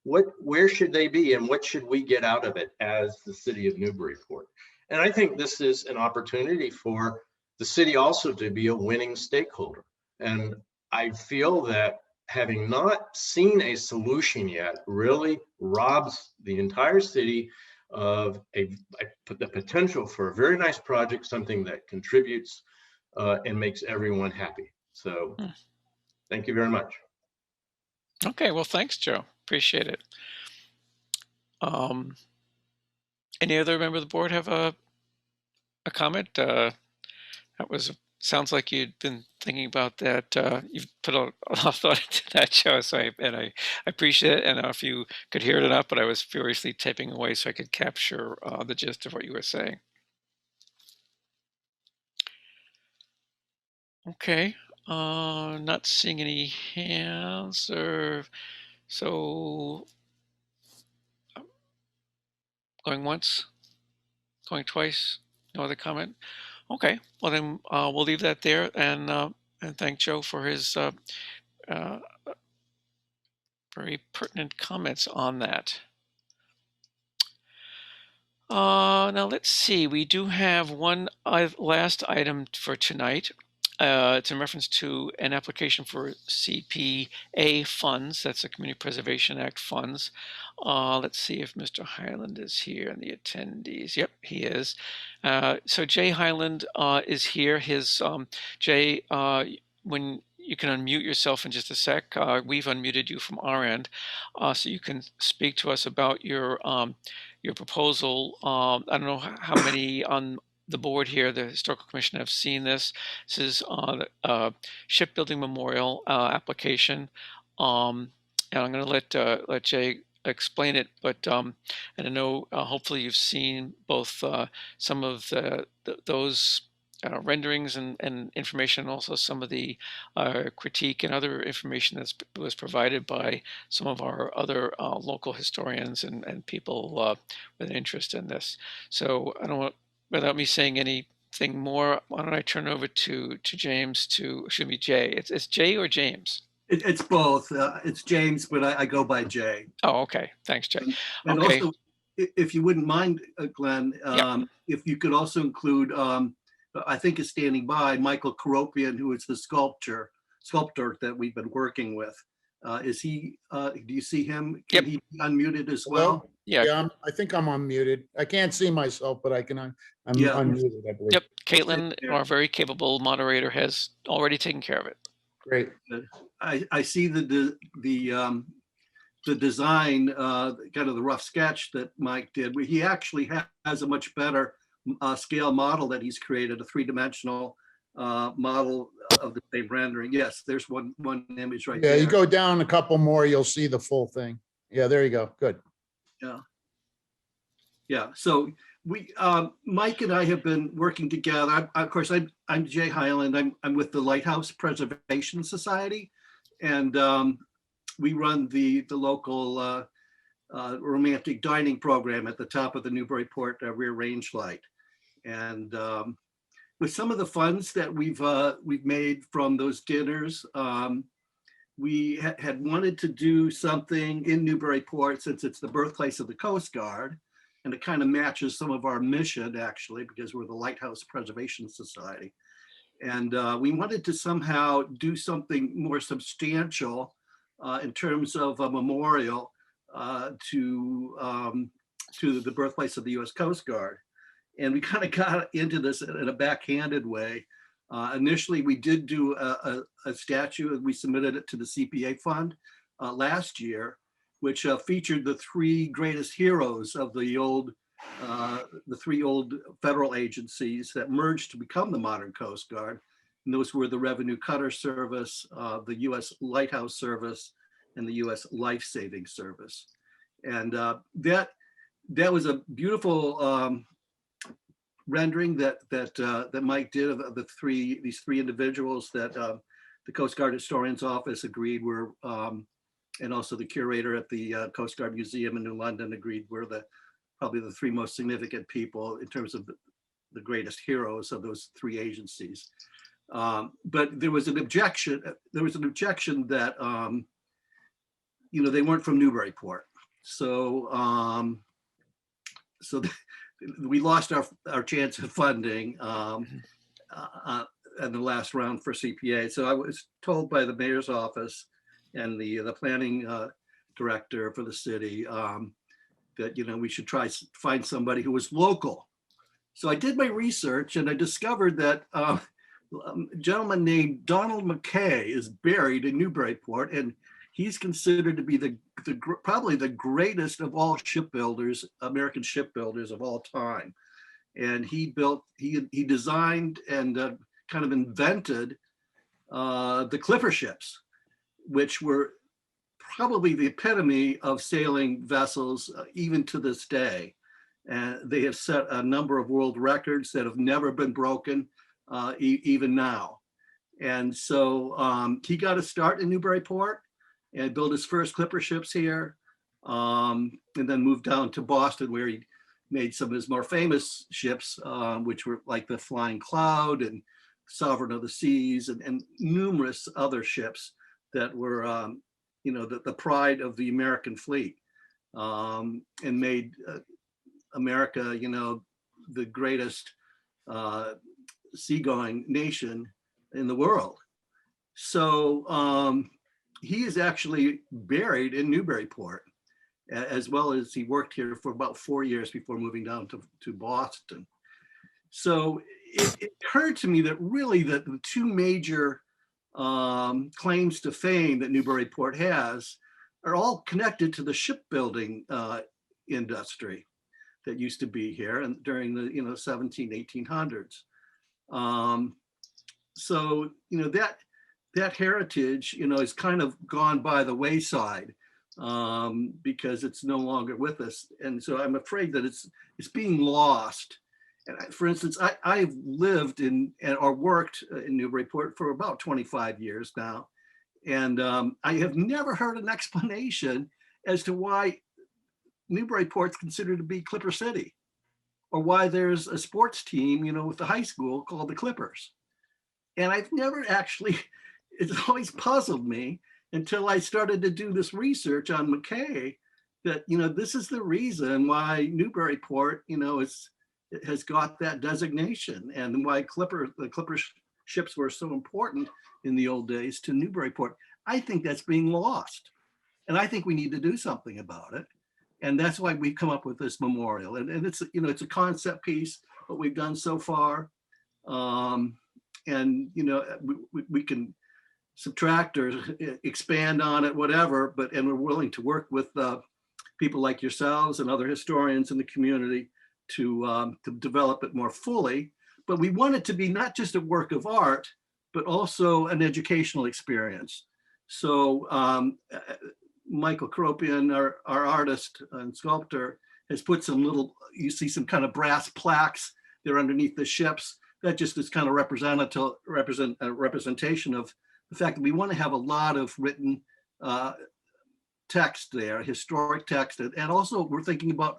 Where should they be, and what should we get out of it as the city of Newburyport? And I think this is an opportunity for the city also to be a winning stakeholder. And I feel that having not seen a solution yet really robs the entire city of the potential for a very nice project, something that contributes and makes everyone happy. So thank you very much. Okay, well, thanks, Joe. Appreciate it. Any other member of the board have a comment? Sounds like you'd been thinking about that. You've put a lot of thought into that, Joe, so I appreciate it. And I don't know if you could hear it enough, but I was furiously typing away so I could capture the gist of what you were saying. Okay, not seeing any hands so going once, going twice, no other comment. Okay, well then we'll leave that there and thank Joe for his very pertinent comments on that. Now let's see, we do have one last item for tonight. It's in reference to an application for Cpa Funds. That's the Community Preservation Act funds. Let's see if Mr. Highland is here and the attendees. Yep, he is. So Jay Highland is here. Jay, when you can unmute yourself in just a sec. We've unmuted you from our end, so you can speak to us about your proposal. I don't know how many on the board here, the Historical Commission, have seen this. This is a shipbuilding memorial application, and I'm going to let Jay explain it. But and I know hopefully you've seen both some of those renderings and information, and also some of the critique and other information that was provided by some of our other local historians and people with an interest in this. So I don't want, without me saying anything more, why don't I turn over to James excuse me, Jay. It's Jay or James? It's both. It's James, but I go by Jay. Oh, okay. Thanks, Jay. And okay. Also, if you wouldn't mind, Glenn, if you could also include, I think is standing by, Michael Karopian, who is the sculptor that we've been working with. Is he, do you see him? Can he be unmuted as well? Yeah, I think I'm unmuted. I can't see myself, but I'm unmuted, I believe. Yep, Caitlin, our very capable moderator, has already taken care of it. Great. I see the design, kind of the rough sketch that Mike did. He actually has a much better scale model that he's created, a three-dimensional model of the same rendering. Yes, there's one image right Yeah, there. you go down a couple more, you'll see the full thing. Yeah, there you go. Good. Yeah. So we, Mike and I have been working together. Of course, I'm Jay Hyland. I'm with the Lighthouse Preservation Society, and we run the local romantic dining program at the top of the Newburyport rear range light. And with some of the funds that we've made from those dinners, we had wanted to do something in Newburyport since it's the birthplace of the Coast Guard, and it kind of matches some of our mission actually, because we're the Lighthouse Preservation Society. And we wanted to somehow do something more substantial in terms of a memorial to the birthplace of the U.S. Coast Guard. And we kind of got into this in a backhanded way. Initially, we did do a statue, and we submitted it to the CPA Fund last year, which featured the three greatest heroes of the three old federal agencies that merged to become the modern Coast Guard. And those were the Revenue Cutter Service, the U.S. Lighthouse Service, and the U.S. Life Saving Service. And that was a beautiful rendering that Mike did of these three individuals that the Coast Guard Historian's Office agreed were, and also the curator at the Coast Guard Museum in New London agreed were probably the three most significant people in terms of the greatest heroes of those three agencies. But there was an objection. There was an objection that they weren't from Newburyport, so we lost our chance of funding in the last round for CPA. So I was told by the mayor's office and the planning director for the city that we should try to find somebody who was local. So I did my research and I discovered that a gentleman named Donald Mckay is buried in Newburyport, and he's considered to be probably the greatest of all shipbuilders, American shipbuilders of all time. And he designed and kind of invented the clipper ships, which were probably the epitome of sailing vessels even to this day. And they have set a number of world records that have never been broken, even now. And so he got a start in Newburyport and built his first clipper ships here, and then moved down to Boston, where he made some of his more famous ships, which were like the Flying Cloud and Sovereign of the Seas, and numerous other ships that were, the pride of the American fleet, and made America, the greatest seagoing nation in the world. So he is actually buried in Newburyport, as well as he worked here for about 4 years before moving down to Boston. So it occurred to me that really that the two major claims to fame that Newburyport has are all connected to the shipbuilding industry that used to be here and during the 1800s. So that heritage is kind of gone by the wayside because it's no longer with us, and so I'm afraid that it's being lost. And for instance, I've lived or worked in Newburyport for about 25 years now, and I have never heard an explanation as to why Newburyport's considered to be Clipper City, or why there's a sports team, with the high school called the Clippers. And I've never actually, it's always puzzled me until I started to do this research on Mckay, that, this is the reason why Newburyport, it has got that designation, and why the Clipper ships were so important in the old days to Newburyport. I think that's being lost, and I think we need to do something about it. And that's why we've come up with this memorial. And it's, it's a concept piece, what we've done so far. And, we can subtract or expand on it, whatever, and we're willing to work with people like yourselves and other historians in the community to develop it more fully. but we want it to be not just a work of art, but also an educational experience. So Michael Karopian, our artist and sculptor, has put some little, you see some kind of brass plaques there underneath the ships. That just is kind of representation of the fact that we want to have a lot of written text there, historic text, and also we're thinking about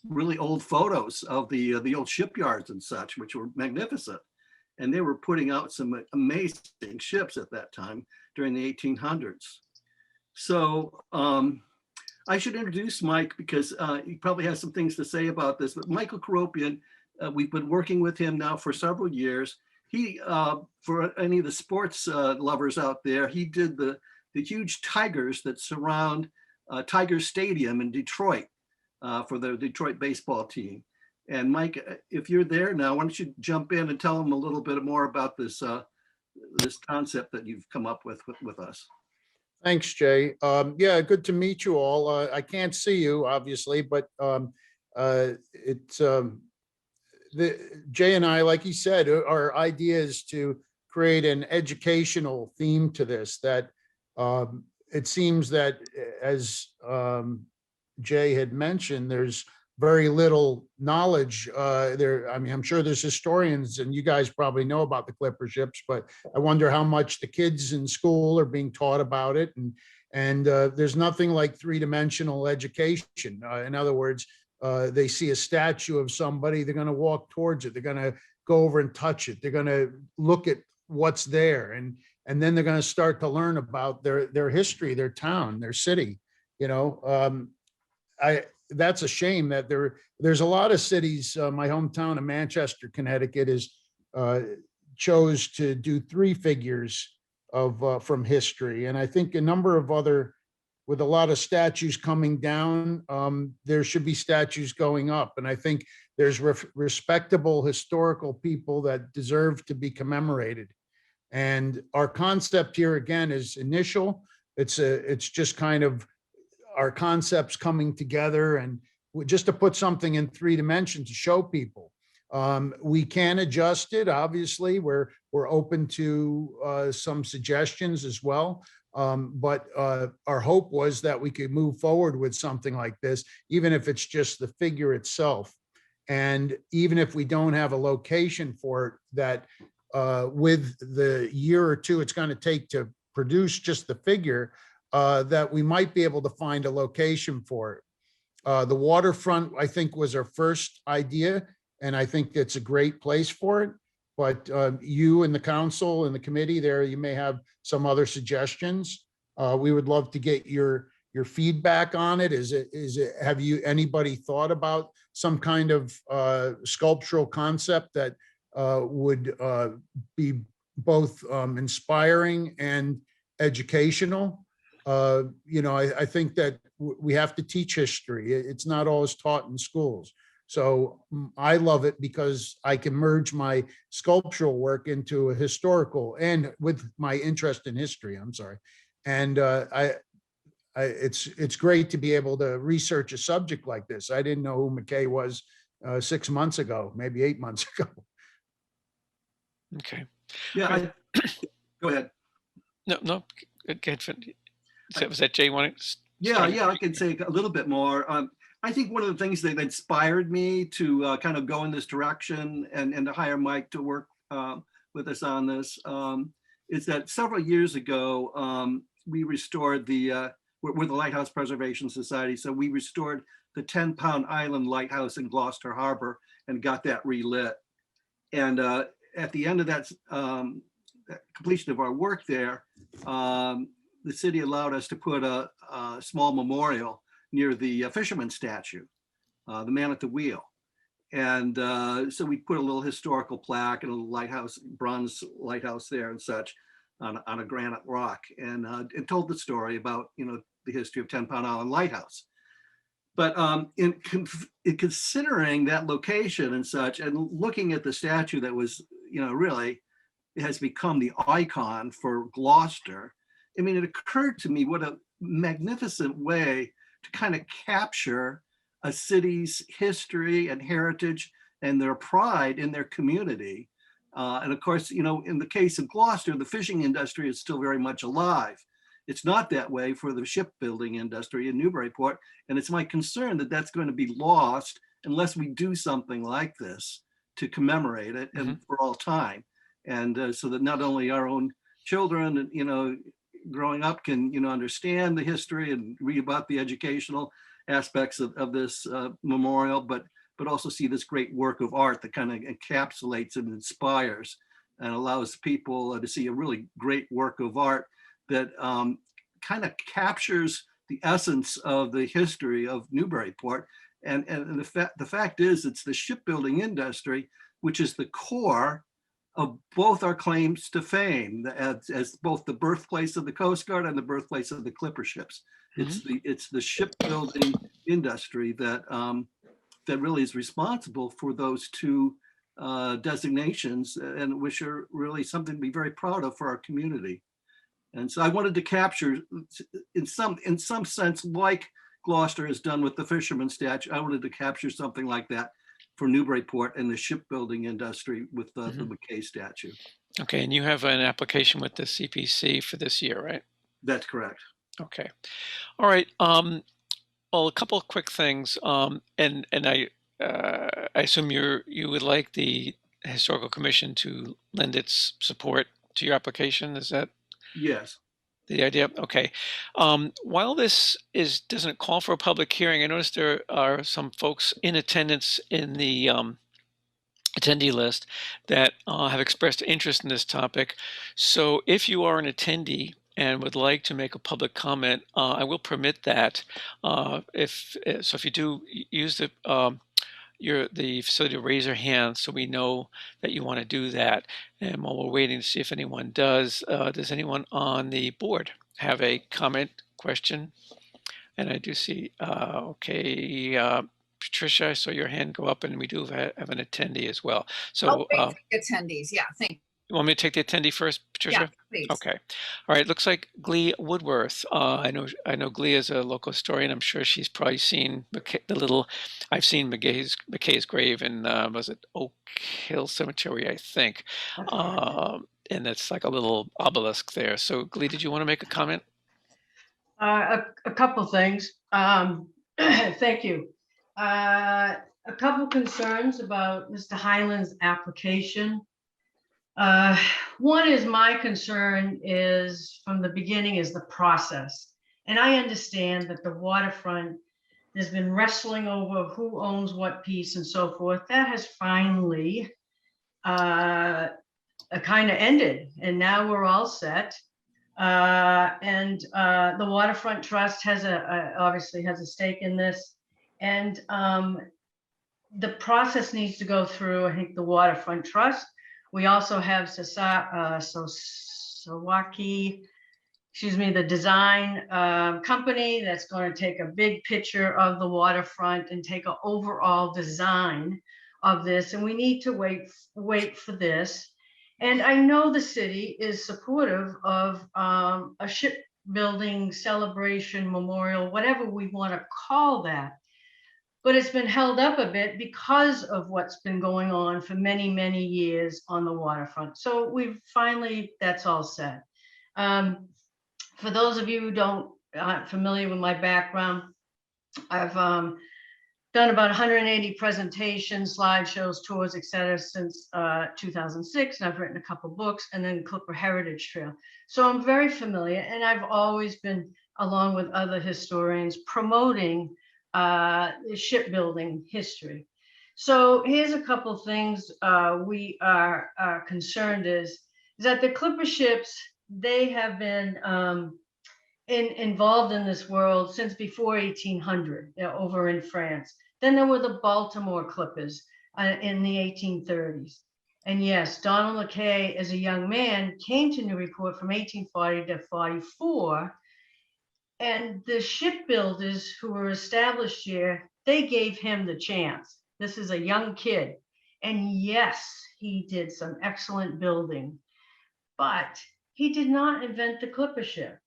really old photos of the old shipyards and such, which were magnificent. And they were putting out some amazing ships at that time during the 1800s. So I should introduce Mike because he probably has some things to say about this. But Michael Karopian, we've been working with him now for several years. He, for any of the sports lovers out there, he did the huge tigers that surround Tiger Stadium in Detroit for the Detroit baseball team. And Mike, if you're there now, why don't you jump in and tell them a little bit more about this this concept that you've come up with us. Thanks, Jay. Yeah, good to meet you all. I can't see you, obviously, but Jay and I, like he said, our idea is to create an educational theme to this, that it seems that, as Jay had mentioned, there's very little knowledge there. I mean, I'm sure there's historians, and you guys probably know about the Clipper ships, but I wonder how much the kids in school are being taught about it. And there's nothing like three-dimensional education. In other words, they see a statue of somebody, they're going to walk towards it, they're going to go over and touch it, they're going to look at what's there, and then they're going to start to learn about their history, their town, their city. You know, that's a shame that there's a lot of cities. My hometown of Manchester, Connecticut, is chose to do 3 figures of from history, and I think a number of other, with a lot of statues coming down, there should be statues going up, and I think there's respectable historical people that deserve to be commemorated. And our concept here again is initial. It's just kind of our concepts coming together, and just to put something in 3 dimensions to show people. We can adjust it. Obviously, we're open to some suggestions as well. But our hope was that we could move forward with something like this, even if it's just the figure itself. And even if we don't have a location for it, that with the year or 2 it's going to take to produce just the figure, that we might be able to find a location for it. The waterfront, I think, was our first idea, and I think it's a great place for it. But you and the council and the committee there, you may have some other suggestions. We would love to get your feedback on it. Have you anybody thought about some kind of sculptural concept that would be both inspiring and educational? You know, I think that we have to teach history. It's not always taught in schools. So I love it because I can merge my sculptural work into a historical, and with my interest in history, I'm sorry. And it's great to be able to research a subject like this. I didn't know who Mckay was 6 months ago, maybe 8 months ago. Okay. Yeah, go ahead. No, go ahead. So was that Jay wanting? Yeah, I can say a little bit more. I think one of the things that inspired me to kind of go in this direction and to hire Mike to work with us on this is that several years ago, we restored we're the Lighthouse Preservation Society. So we restored the 10-Pound Island Lighthouse in Gloucester Harbor and got that relit. And at the end of that completion of our work there, the city allowed us to put a small memorial near the fisherman statue, the man at the wheel. And so we put a little historical plaque and a little lighthouse, bronze lighthouse there and such on a granite rock, and it told the story about, you know, the history of 10-Pound Island Lighthouse. But in considering that location and such, and looking at the statue that was, you know, really has become the icon for Gloucester, I mean, it occurred to me what a magnificent way to kind of capture a city's history and heritage and their pride in their community And of course, you know, in the case of Gloucester, the fishing industry is still very much alive. It's not that way for the shipbuilding industry in Newburyport. And it's my concern that that's going to be lost unless we do something like this to commemorate it and for all time. And so that not only our own children, you know, growing up can, you know, understand the history and read about the educational aspects of this memorial, but also see this great work of art that kind of encapsulates and inspires and allows people to see a really great work of art that kind of captures the essence of the history of Newburyport. And the fact is, it's the shipbuilding industry, which is the core of both our claims to fame as both the birthplace of the Coast Guard and the birthplace of the clipper ships. It's the shipbuilding industry that that really is responsible for those two designations, and which are really something to be very proud of for our community. And so I wanted to capture, in some sense, like Gloucester has done with the Fisherman's Statue, I wanted to capture something like that for Newburyport and the shipbuilding industry with the Mckay statue. Okay, and you have an application with the CPC for this year, right? That's correct. Okay. All right. Well, a couple of quick things, and I assume you would like the Historical Commission to lend its support to your application. Is that Yes. the idea? Okay. While this doesn't call for a public hearing, I noticed there are some folks in attendance in the attendee list that have expressed interest in this topic. So if you are an attendee and would like to make a public comment, I will permit that. If you do use the facility to raise your hand so we know that you want to do that. And while we're waiting to see if anyone does anyone on the board have a comment, question? And I do see, okay, Patricia, I saw your hand go up, and we do have an attendee as well. So Attendees, yeah, thank you want me to take the attendee first, Patricia? Yeah, please. Okay. All right. Looks like Glee Woodworth. I know Glee is a local historian. I'm sure she's probably seen I've seen McKay's grave in was it Oak Hill Cemetery, I think. And it's like a little obelisk there. So Glee, did you want to make a comment? A couple things. Thank you. A couple concerns about Mr. Hyland's application. One is my concern is from the beginning is the process. And I understand that the waterfront, there's been wrestling over who owns what piece and so forth. That has finally kind of ended, and now we're all set. And the Waterfront Trust has obviously has a stake in this, and the process needs to go through, I think, the Waterfront Trust. We also have Sawaki, the design company that's going to take a big picture of the waterfront and take an overall design of this. And we need to wait for this. And I know the city is supportive of a shipbuilding celebration memorial, whatever we want to call that. But it's been held up a bit because of what's been going on for many, many years on the waterfront. So we've finally, that's all set. For those of you who aren't familiar with my background, I've done about 180 presentations, slideshows, tours, etc. since 2006, and I've written a couple books, and then Clipper Heritage Trail. So I'm very familiar, and I've always been, along with other historians, promoting shipbuilding history. So here's a couple things we are concerned is that the clipper ships, they have been involved in this world since before 1800 over in France. Then there were the Baltimore clippers in the 1830s. And yes, Donald Mckay, as a young man, came to Newburyport from 1840 to 44. And the shipbuilders who were established here, they gave him the chance. This is a young kid. And yes, he did some excellent building, but he did not invent the clipper ship.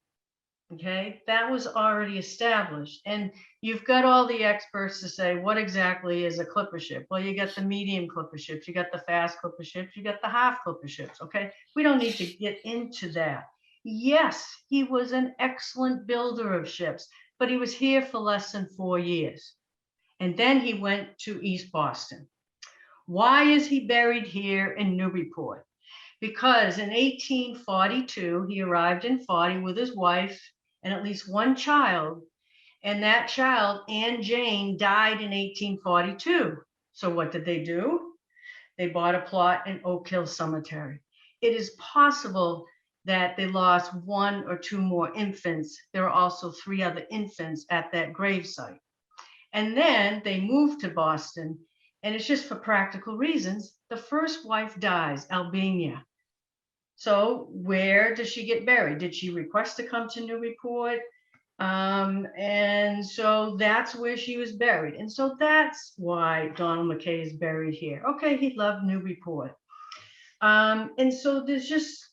Okay, that was already established. And you've got all the experts to say, what exactly is a clipper ship? Well, you got the medium clipper ships, you got the fast clipper ships, you got the half clipper ships. Okay, we don't need to get into that. Yes, he was an excellent builder of ships, but he was here for less than 4 years. And then he went to East Boston. Why is he buried here in Newburyport? Because in 1842, he arrived in 40 with his wife and at least one child. And that child, Anne Jane, died in 1842. So what did they do? They bought a plot in Oak Hill Cemetery. It is possible that they lost 1 or 2 more infants. There are also 3 other infants at that gravesite. And then they moved to Boston, and it's just for practical reasons. The first wife dies, Albania. So where does she get buried? Did she request to come to Newburyport? And so that's where she was buried. And so that's why Donald Mckay is buried here. Okay, he loved Newburyport. And so there's just,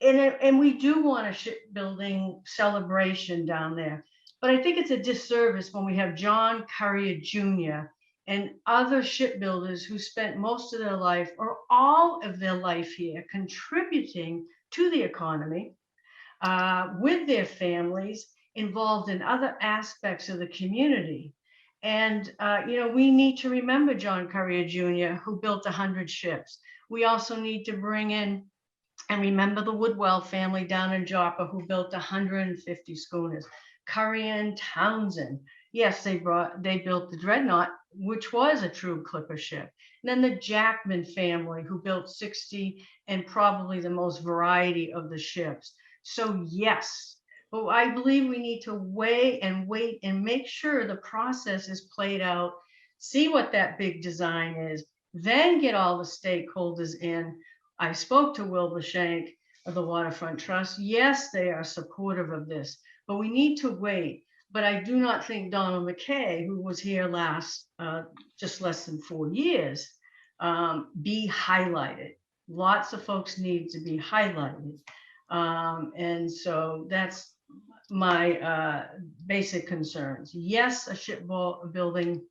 and we do want a shipbuilding celebration down there. But I think it's a disservice when we have John Currier Jr. and other shipbuilders who spent most of their life or all of their life here contributing to the economy with their families, involved in other aspects of the community. And, we need to remember John Currier Jr., who built 100 ships. We also need to bring in and remember the Woodwell family down in Joppa, who built 150 schooners. Currier and Townsend. Yes, they built the Dreadnought, which was a true clipper ship. And then the Jackman family, who built 60 and probably the most variety of the ships. So yes, but I believe we need to wait and make sure the process is played out, see what that big design is, then get all the stakeholders in. I spoke to Wilbur Shank of the Waterfront Trust. Yes, they are supportive of this, but we need to wait. But I do not think Donald Mckay, who was here last just less than 4 years, be highlighted. Lots of folks need to be highlighted. And so that's my basic concerns. Yes, a shipbuilding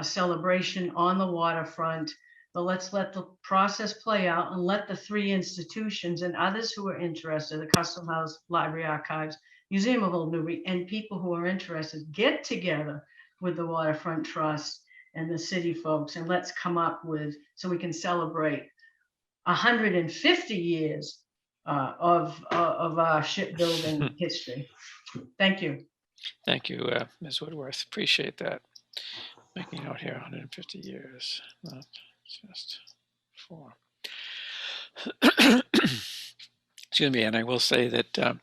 celebration on the waterfront, but let's let the process play out and let the 3 institutions and others who are interested, the Custom House, Library Archives, Museum of Old Newbury, and people who are interested, get together with the Waterfront Trust and the city folks, and let's come up with, so we can celebrate 150 years of our shipbuilding history. Thank you. Thank you, Ms. Woodworth. Appreciate that. Making note here, 150 years, not just 4. Excuse me, and I will say that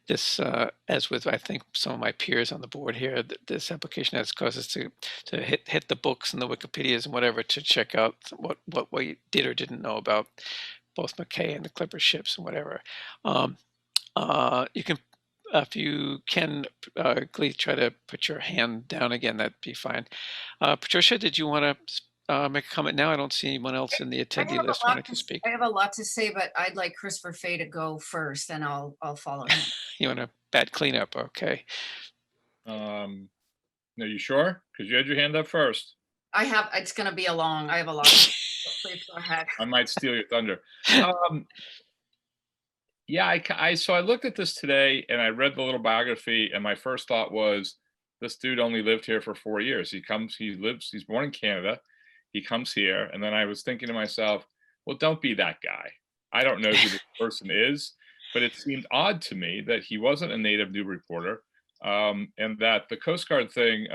this, as with I think some of my peers on the board here, this application has caused us to hit the books and the Wikipedias and whatever to check out what we did or didn't know about both Mckay and the clipper ships and whatever. You can, if you can, Glee, try to put your hand down again. That'd be fine. Patricia, did you want to make a comment now? I don't see anyone else in the attendee list wanting to speak. I have a lot to say, but I'd like Christopher Fay to go first, and I'll follow him. You want a bad cleanup? Okay. Are you sure? Because you had your hand up first. I have. It's going to be a long. I have a lot. So please go ahead. I might steal your thunder. Yeah, so I looked at this today and I read the little biography, and my first thought was, this dude only lived here for 4 years. He's born in Canada. He comes here, and then I was thinking to myself, well, don't be that guy. I don't know who this person is, but it seemed odd to me that he wasn't a native Newburyporter, and that the Coast Guard thing,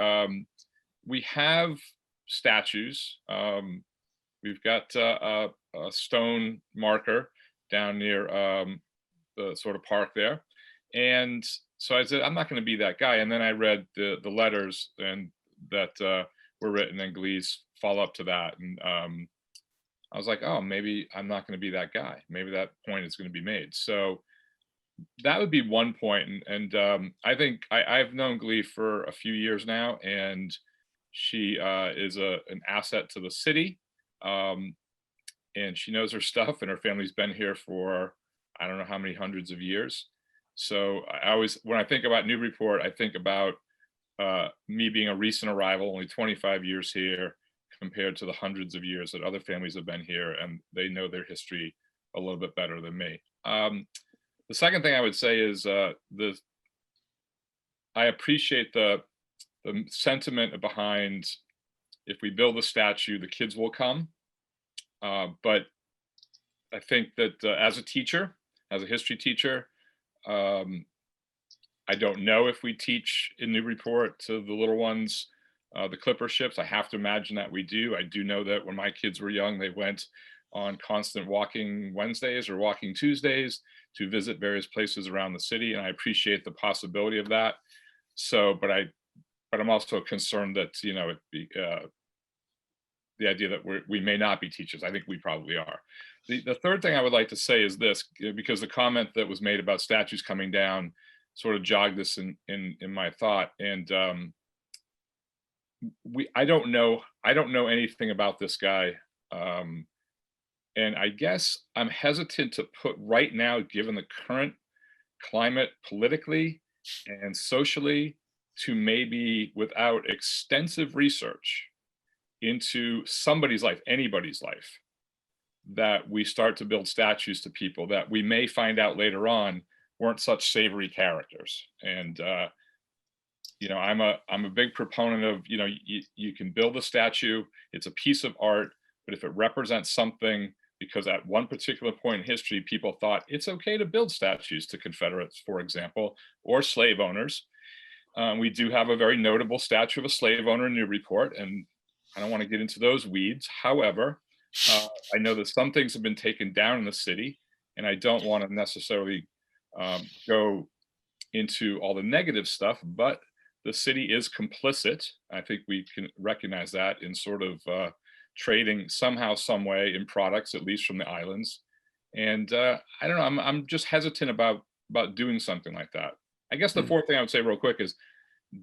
we have statues. We've got a stone marker down near the sort of park there. And so I said, I'm not going to be that guy. And then I read the letters and that were written, and Glee's follow up to that. And I was like, oh, maybe I'm not going to be that guy. Maybe that point is going to be made. So that would be one point. And I think I've known Glee for a few years now, and she is an asset to the city. And she knows her stuff, and her family's been here for, I don't know how many hundreds of years. So I always, when I think about Newburyport, I think about me being a recent arrival, only 25 years here compared to the hundreds of years that other families have been here, and they know their history a little bit better than me. The second thing I would say is I appreciate the sentiment behind, if we build a statue, the kids will come. But I think that as a teacher, as a history teacher, I don't know if we teach in Newburyport to the little ones the clipper ships. I have to imagine that we do. I do know that when my kids were young, they went on constant walking Wednesdays or walking Tuesdays to visit various places around the city, and I appreciate the possibility of that. So, but I'm also concerned that, you know, the idea that we may not be teachers. I think we probably are. The third thing I would like to say is this, because the comment that was made about statues coming down sort of jogged this in my thought. And I don't know anything about this guy. And I guess I'm hesitant to put right now, given the current climate politically and socially, to maybe without extensive research into somebody's life, anybody's life, that we start to build statues to people that we may find out later on weren't such savory characters. And you know, I'm a big proponent of, you know, you can build a statue, it's a piece of art, but if it represents something, because at one particular point in history, people thought it's okay to build statues to Confederates, for example, or slave owners. We do have a very notable statue of a slave owner in Newburyport, and I don't want to get into those weeds. However, I know that some things have been taken down in the city, and I don't want to necessarily go into all the negative stuff, but the city is complicit. I think we can recognize that in sort of trading somehow, some way in products, at least from the islands. And I don't know, I'm just hesitant about doing something like that. I guess the fourth thing I would say real quick is,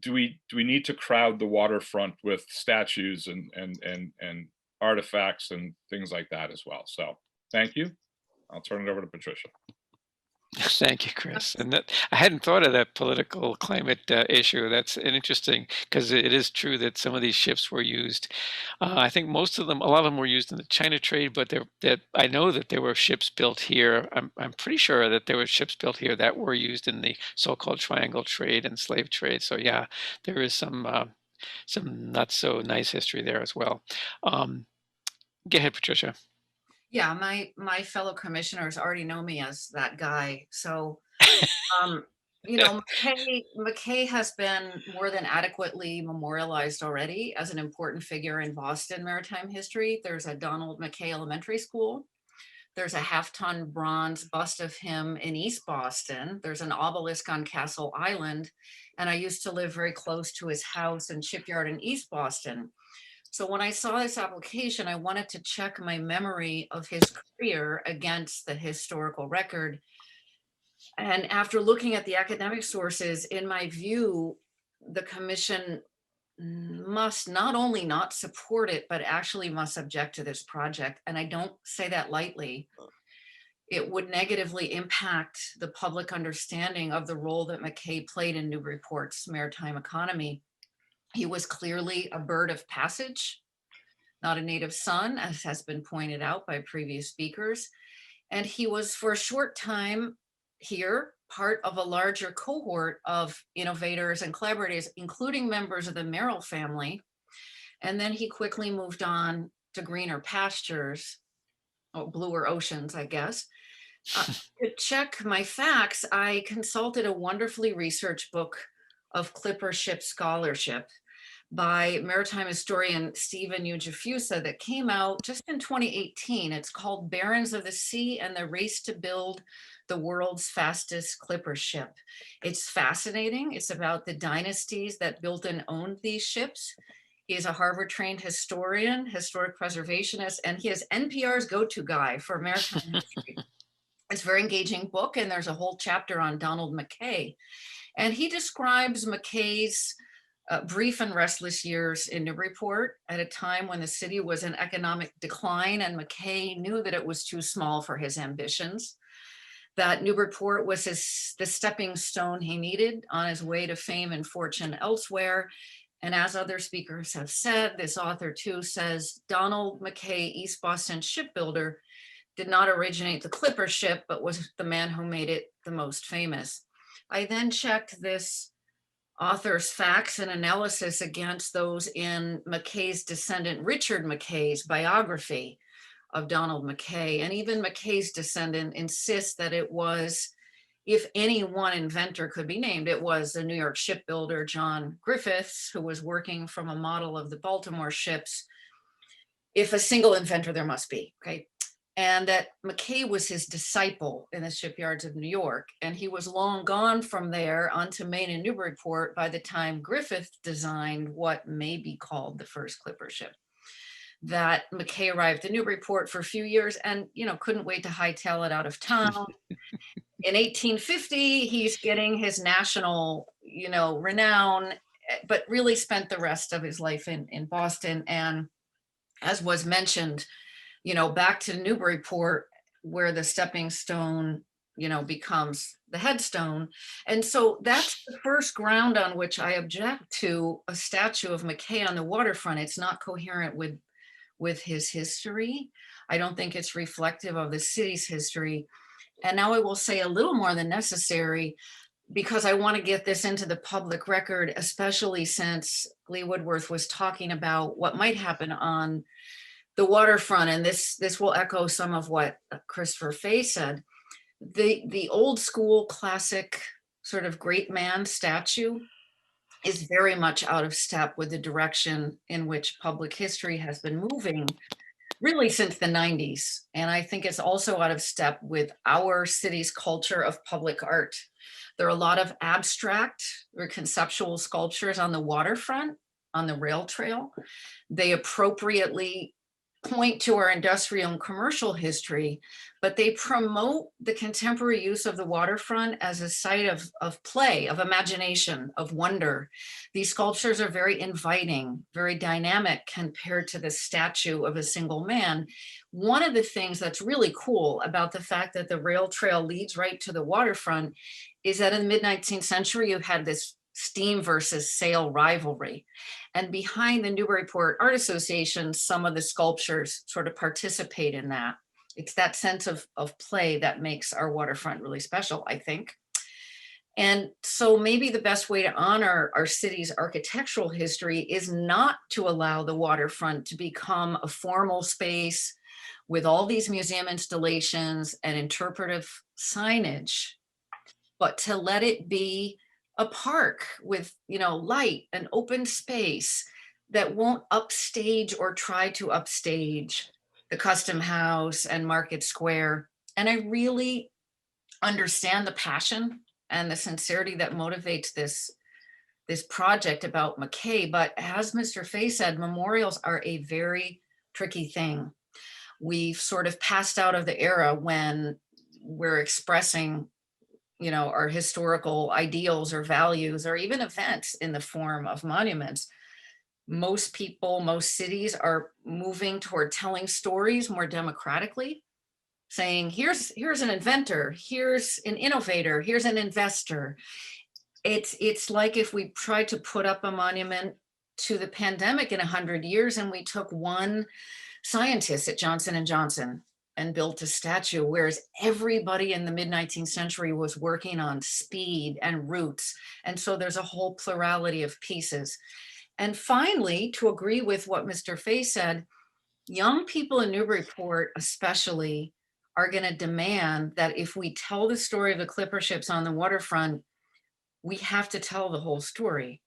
do we need to crowd the waterfront with statues and artifacts and things like that as well? So thank you. I'll turn it over to Patricia. Thank you, Chris. And that, I hadn't thought of that political climate issue. That's interesting, because it is true that some of these ships were used. I think most of them, a lot of them were used in the China trade, but I know that there were ships built here. I'm pretty sure that there were ships built here that were used in the so-called triangle trade and slave trade. So yeah, there is some not so nice history there as well. Go ahead, Patricia. Yeah, my fellow commissioners already know me as that guy. So, you know, Mckay has been more than adequately memorialized already as an important figure in Boston maritime history. There's a Donald Mckay Elementary School. There's a half-ton bronze bust of him in East Boston. There's an obelisk on Castle Island. And I used to live very close to his house and shipyard in East Boston. So when I saw this application, I wanted to check my memory of his career against the historical record. And after looking at the academic sources, in my view, the commission must not only not support it, but actually must object to this project. And I don't say that lightly. It would negatively impact the public understanding of the role that Mckay played in Newburyport's maritime economy. He was clearly a bird of passage, not a native son, as has been pointed out by previous speakers. And he was, for a short time here, part of a larger cohort of innovators and collaborators, including members of the Merrill family. And then he quickly moved on to greener pastures, or bluer oceans, I guess. To check my facts, I consulted a wonderfully researched book of clipper ship scholarship by maritime historian Stephen Ujifusa that came out just in 2018. It's called Barons of the Sea and the Race to Build the World's Fastest Clipper Ship. It's fascinating. It's about the dynasties that built and owned these ships. He is a Harvard-trained historian, historic preservationist, and he is NPR's go-to guy for maritime history. It's a very engaging book, and there's a whole chapter on Donald Mckay. And he describes Mckay's brief and restless years in Newburyport at a time when the city was in economic decline, and Mckay knew that it was too small for his ambitions. that Newburyport was the stepping stone he needed on his way to fame and fortune elsewhere. And as other speakers have said, this author too says Donald Mckay, East Boston shipbuilder, did not originate the clipper ship, but was the man who made it the most famous. I then checked this author's facts and analysis against those in Mckay's descendant, Richard Mckay's biography of Donald Mckay. And even Mckay's descendant insists that it was, if any one inventor could be named, it was the New York shipbuilder John Griffiths, who was working from a model of the Baltimore ships. If a single inventor, there must be, okay? And that Mckay was his disciple in the shipyards of New York. And he was long gone from there onto Maine and Newburyport by the time Griffith designed what may be called the first clipper ship. That Mckay arrived in Newburyport for a few years and, you know, couldn't wait to hightail it out of town. In 1850, he's getting his national, you know, renown, but really spent the rest of his life in Boston. And as was mentioned, you know, back to Newburyport, where the stepping stone, you know, becomes the headstone. And so that's the first ground on which I object to a statue of Mckay on the waterfront. It's not coherent with his history. I don't think it's reflective of the city's history. And now I will say a little more than necessary, because I want to get this into the public record, especially since Lee Woodworth was talking about what might happen on the waterfront. And this will echo some of what Christopher Fay said. The old school classic sort of great man statue is very much out of step with the direction in which public history has been moving really since the 90s. And I think it's also out of step with our city's culture of public art. There are a lot of abstract or conceptual sculptures on the waterfront, on the rail trail. They appropriately point to our industrial and commercial history, but they promote the contemporary use of the waterfront as a site of play, of imagination, of wonder. These sculptures are very inviting, very dynamic compared to the statue of a single man. One of the things that's really cool about the fact that the rail trail leads right to the waterfront is that in the mid-19th century, you had this steam versus sail rivalry. And behind the Newburyport Art Association, some of the sculptures sort of participate in that. It's that sense of play that makes our waterfront really special, I think. And so maybe the best way to honor our city's architectural history is not to allow the waterfront to become a formal space with all these museum installations and interpretive signage, but to let it be a park with, you know, light and open space that won't upstage or try to upstage the Custom House and Market Square. And I really understand the passion and the sincerity that motivates this project about Mckay. But as Mr. Fay said, memorials are a very tricky thing. We've sort of passed out of the era when we're expressing, you know, our historical ideals or values or even events in the form of monuments. Most people, most cities are moving toward telling stories more democratically, saying, here's an inventor, here's an innovator, here's an investor. It's like if we tried to put up a monument to the pandemic in 100 years and we took one scientist at Johnson & Johnson and built a statue, whereas everybody in the mid-19th century was working on speed and roots. And so there's a whole plurality of pieces. And finally, to agree with what Mr. Fay said, young people in Newburyport especially are going to demand that if we tell the story of the clipper ships on the waterfront, we have to tell the whole story.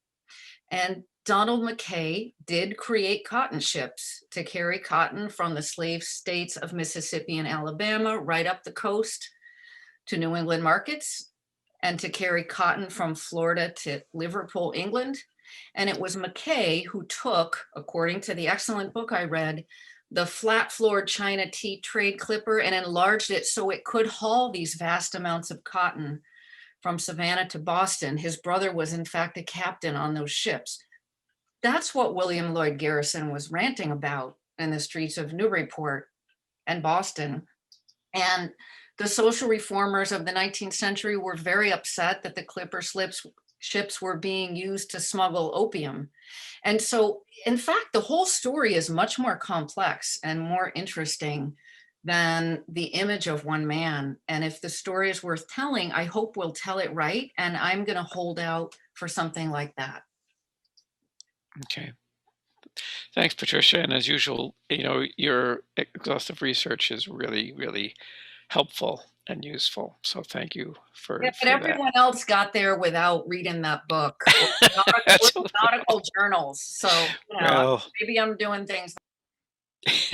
And Donald Mckay did create cotton ships to carry cotton from the slave states of Mississippi and Alabama right up the coast to New England markets, and to carry cotton from Florida to Liverpool, England. And it was Mckay who took, according to the excellent book I read, the flat-floored China tea trade clipper and enlarged it so it could haul these vast amounts of cotton from Savannah to Boston. His brother was in fact a captain on those ships. That's what William Lloyd Garrison was ranting about in the streets of Newburyport and Boston. And the social reformers of the 19th century were very upset that the clipper ships were being used to smuggle opium. And so, in fact, the whole story is much more complex and more interesting than the image of one man. And if the story is worth telling, I hope we'll tell it right. And I'm going to hold out for something like that. Okay. Thanks, Patricia. And as usual, your exhaustive research is really, really helpful and useful. So thank you for, Yeah, for but everyone else got there without reading that book or nautical journals. So, Well, maybe I'm doing things.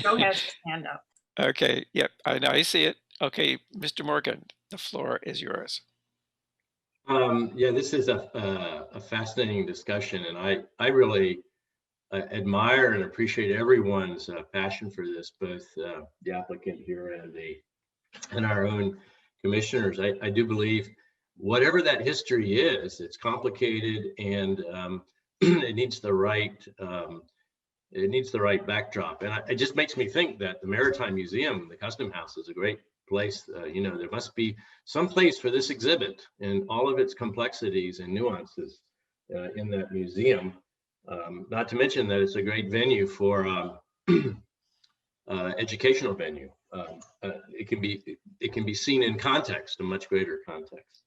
Go ahead, stand up. Okay. Yep. I see it. Okay, Mr. Morgan, the floor is yours. Yeah, this is a fascinating discussion, and I really admire and appreciate everyone's passion for this, both the applicant here and our own commissioners. I do believe whatever that history is, it's complicated, and it needs the right backdrop. And it just makes me think that the Maritime Museum, the Custom House, is a great place. There must be some place for this exhibit and all of its complexities and nuances in that museum. Not to mention that it's a great venue for educational venue. It can be seen in context, a much greater context.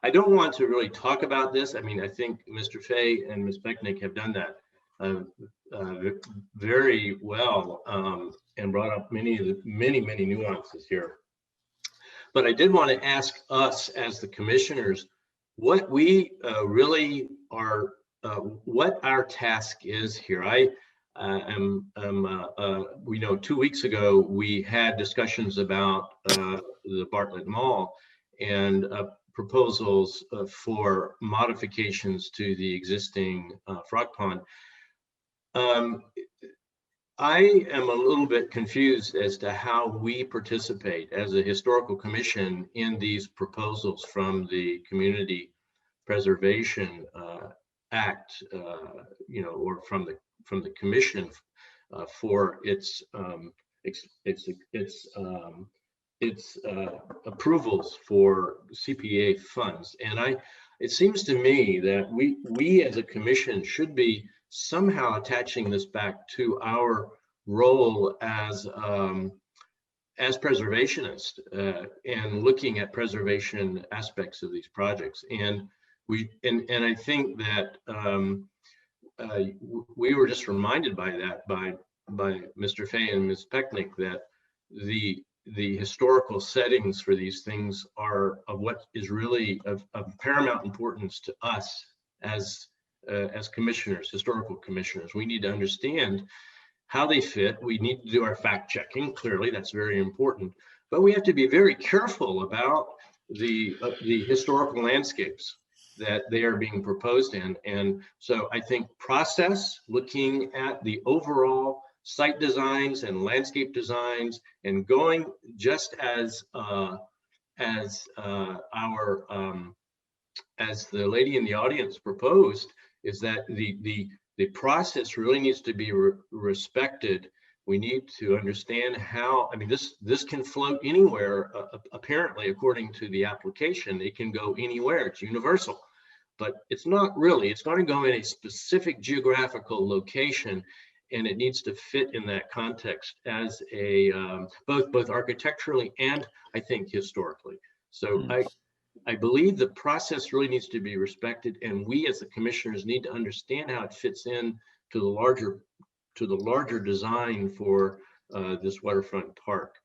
I don't want to really talk about this. I mean, I think Mr. Fay and Ms. Becknick have done that very well and brought up many nuances here. But I did want to ask us as the commissioners what we really are, what our task is here. We know 2 weeks ago we had discussions about the Bartlett Mall and proposals for modifications to the existing frog pond. I am a little bit confused as to how we participate as a historical commission in these proposals from the Community Preservation Act, or from the commission for its approvals for CPA funds. And it seems to me that we as a commission should be somehow attaching this back to our role as preservationists and looking at preservation aspects of these projects. And I think that we were just reminded by that by Mr. Fay and Ms. Pecknick that the historical settings for these things are of what is really of paramount importance to us as commissioners, historical commissioners. We need to understand how they fit. We need to do our fact checking. Clearly, that's very important. But we have to be very careful about the historical landscapes that they are being proposed in. And so I think process, looking at the overall site designs and landscape designs, and going just as the lady in the audience proposed, is that the process really needs to be respected. We need to understand how, I mean, this can float anywhere, apparently, according to the application. It can go anywhere, it's universal, but it's not really. It's going to go in a specific geographical location, and it needs to fit in that context as a, both architecturally and I think historically. So I believe the process really needs to be respected, and we as the commissioners need to understand how it fits in to the larger design for this waterfront park.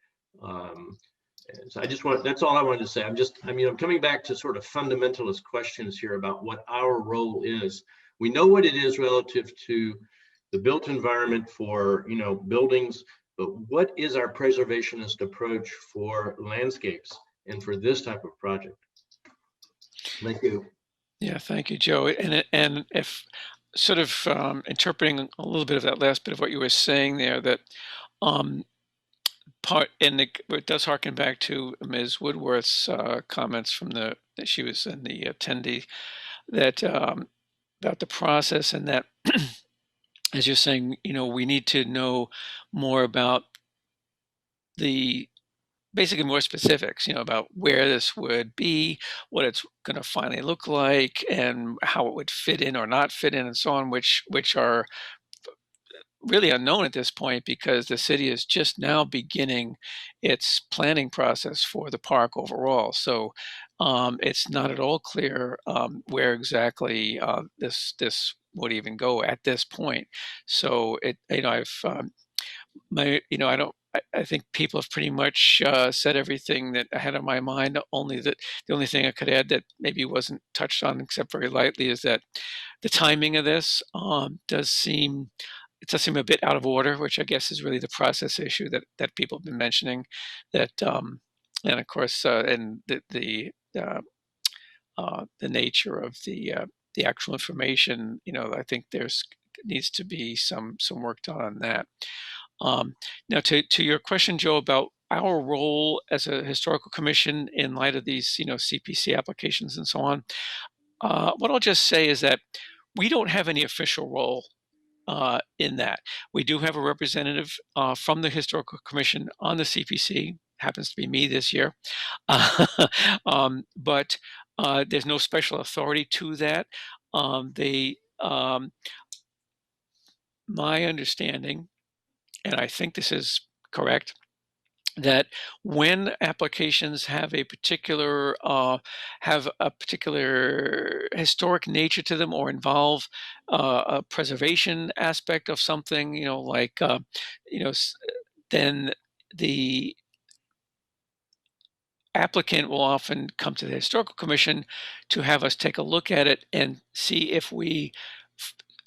So that's all I wanted to say. I'm coming back to sort of fundamentalist questions here about what our role is. We know what it is relative to the built environment for, buildings, but what is our preservationist approach for landscapes and for this type of project? Thank you. Yeah, thank you, Joe. And if sort of interpreting a little bit of that last bit of what you were saying there, that it does harken back to Ms. Woodworth's comments from that she was in the attendee, that about the process, and that as you're saying, we need to know more about the basically more specifics, about where this would be, what it's going to finally look like, and how it would fit in or not fit in, and so on, which are really unknown at this point because the city is just now beginning its planning process for the park overall. So it's not at all clear where exactly this would even go at this point. So I've I don't. I think people have pretty much said everything that I had on my mind. Only that the only thing I could add that maybe wasn't touched on except very lightly is that the timing of this does seem a bit out of order, which I guess is really the process issue that people have been mentioning. That and of course and the nature of the actual information. I think there's needs to be some work done on that. Now, to your question, Joe, about our role as a historical commission in light of these, CPC applications and so on, what I'll just say is that we don't have any official role in that. We do have a representative from the historical commission on the CPC. Happens to be me this year, but there's no special authority to that. My understanding, and I think this is correct, that when applications have a particular historic nature to them or involve a preservation aspect of something, then the applicant will often come to the historical commission to have us take a look at it and see if we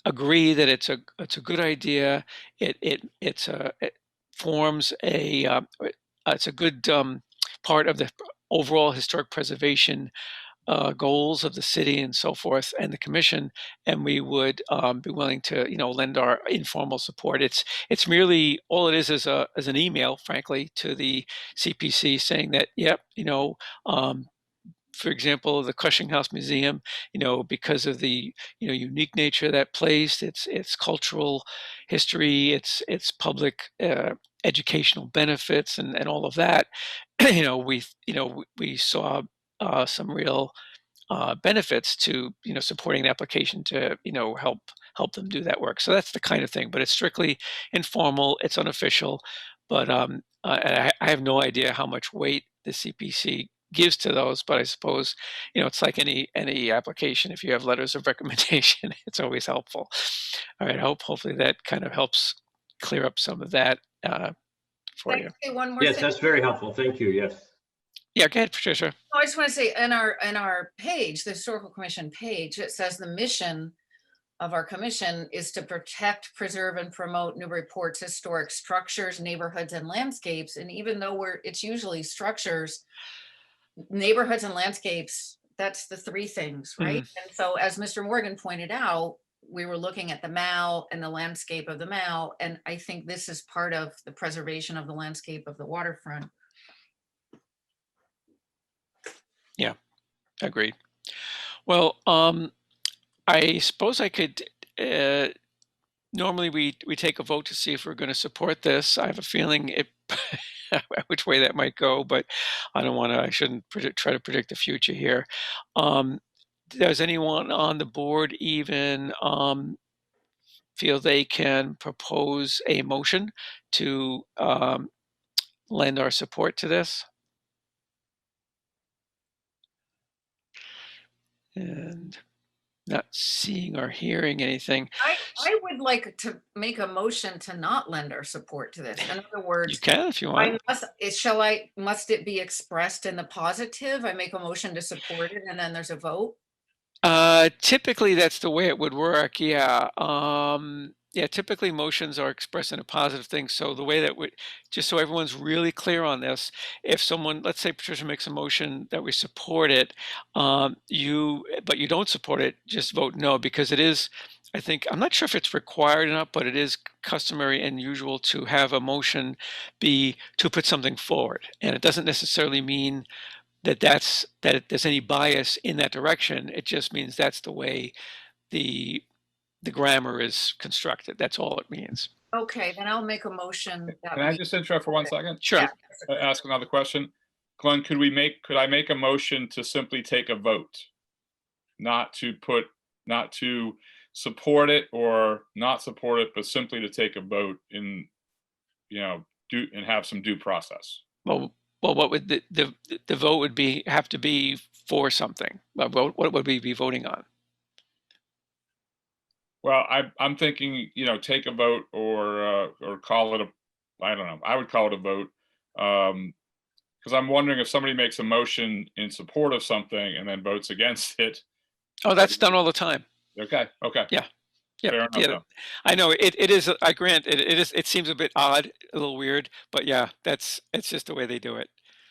agree that it's a good idea. It forms it's a good part of the overall historic preservation goals of the city and so forth, and the commission, and we would be willing to lend our informal support. It's merely all it is an email, frankly, to the CPC saying that yep, for example, the Cushing House Museum, because of the unique nature of that place, its cultural history, its public educational benefits, and all of that, we saw some real benefits to supporting the application to help them do that work. So that's the kind of thing, but it's strictly informal, it's unofficial, but I have no idea how much weight the CPC gives to those, but I suppose it's like any application. If you have letters of recommendation, it's always helpful. All right, hopefully that kind of helps clear up some of that for Can you. I say one more Yes, thing? that's very helpful. Thank you. Yes. Yeah, go ahead, Patricia. I just want to say in our page, the historical commission page, it says the mission of our commission is to protect, preserve, and promote Newburyport's historic structures, neighborhoods, and landscapes. And even though it's usually structures, neighborhoods and landscapes, that's the three things, right? And so as Mr. Morgan pointed out, we were looking at the mall and the landscape of the mall, and I think this is part of the preservation of the landscape of the waterfront. Yeah, agreed. Well, I suppose I could, normally we take a vote to see if we're going to support this. I have a feeling which way that might go, but I shouldn't try to predict the future here. Does anyone on the board even feel they can propose a motion to lend our support to this? And not seeing or hearing anything. I would like to make a motion to not lend our support to this. In other words, You can if you want. Must it be expressed in the positive? I make a motion to support it and then there's a vote? Typically that's the way it would work. Yeah. Yeah, typically motions are expressing a positive thing. So the way that just so everyone's really clear on this, if someone, let's say Patricia makes a motion that we support it, but you don't support it, just vote no, because it is, I think, I'm not sure if it's required or not, but it is customary and usual to have a motion be to put something forward. And it doesn't necessarily mean that there's any bias in that direction. It just means that's the way the the grammar is constructed. That's all it means. Okay, then I'll make a motion that Can I we, just interrupt for 1 second? Sure. yeah, Ask another question. Glenn, could I make a motion to simply take a vote? Not to support it or not support it, but simply to take a vote in, and have some due process. Well, what would the vote would have to be for something? What would we be voting on? Well, I'm thinking, take a vote or call it I don't know. I would call it a vote. Because I'm wondering if somebody makes a motion in support of something and then votes against it. Oh, that's done all the time. Okay. Yeah. Fair enough, Yeah. though. I know it is. I grant it seems a bit odd, a little weird, but yeah, it's just the way they do it.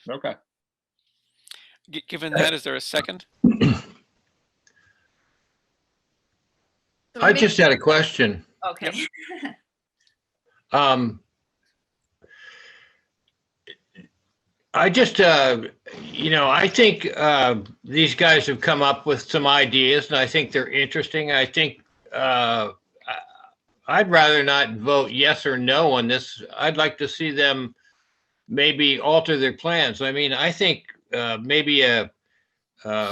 Okay. Given that, is there a second? so I maybe- just had a question. okay. I just, I think these guys have come up with some ideas, and I think they're interesting. I think I'd rather not vote yes or no on this. I'd like to see them maybe alter their plans. I mean, I think maybe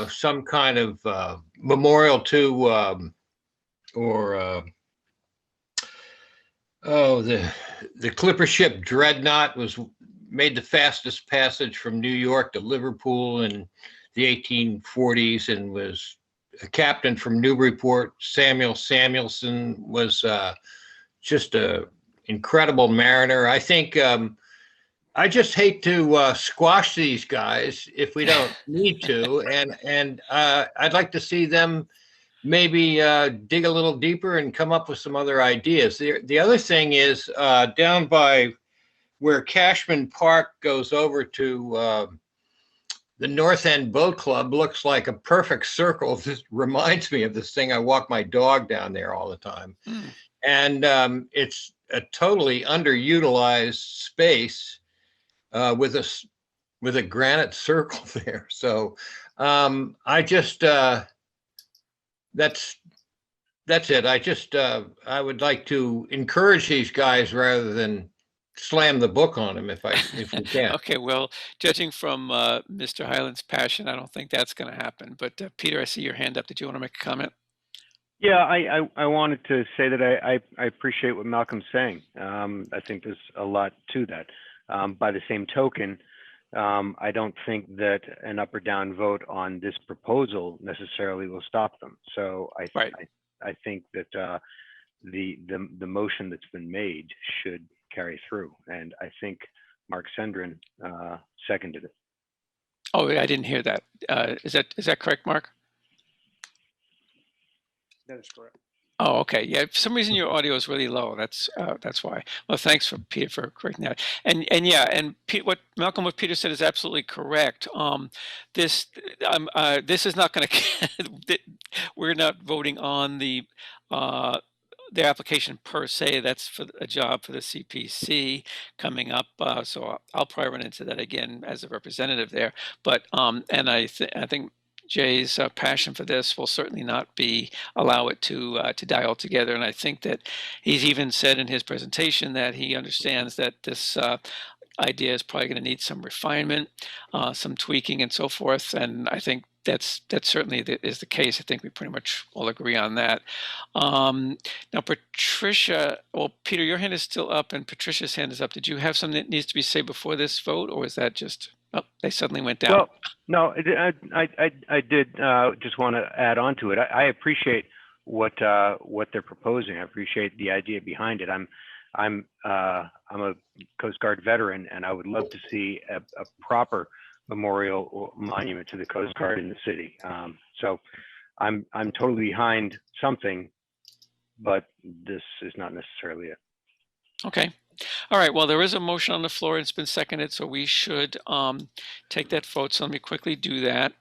some kind of memorial to the clipper ship Dreadnought made the fastest passage from New York to Liverpool in the 1840s and was a captain from Newburyport. Samuel Samuelson was just an incredible mariner. I think I just hate to squash these guys if we don't need to, and I'd like to see them maybe dig a little deeper and come up with some other ideas. The other thing is down by where Cashman Park goes over to the North End Boat Club, looks like a perfect circle. This reminds me of this thing. I walk my dog down there all the time. And it's a totally underutilized space with a granite circle there. So I just, that's it. I would like to encourage these guys rather than slam the book on them if we can. Okay, well, judging from Mr. Hyland's passion, I don't think that's going to happen. But Peter, I see your hand up. Did you want to make a comment? Yeah, I wanted to say that I appreciate what Malcolm's saying. I think there's a lot to that. By the same token, I don't think that an up or down vote on this proposal necessarily will stop them. So I think that the motion that's been made should carry through, and I think Mark Sendrin seconded it. Oh, I didn't hear that. Is that correct, Mark? That is correct. Oh, okay. Yeah, for some reason your audio is really low. That's why. Well, thanks for Peter for correcting that. And Pete, what Peter said is absolutely correct. This is not going to. We're not voting on the application per se. That's for a job for the CPC coming up. So I'll probably run into that again as a representative there. But and I think Jay's passion for this will certainly not allow it to die altogether. And I think that he's even said in his presentation that he understands that this idea is probably going to need some refinement, some tweaking and so forth. And I think that's certainly is the case. I think we pretty much all agree on that. Now, Patricia, well, Peter, your hand is still up and Patricia's hand is up. Did you have something that needs to be said before this vote, or is that just, oh, they suddenly went down? Well, no, I did just want to add on to it. I appreciate what they're proposing. I appreciate the idea behind it. I'm a Coast Guard veteran, and I would love to see a proper memorial or monument to the Coast Guard in the city. So I'm totally behind something, but this is not necessarily it. Okay. All right. Well, there is a motion on the floor. It's been seconded, so we should take that vote. So let me quickly do that.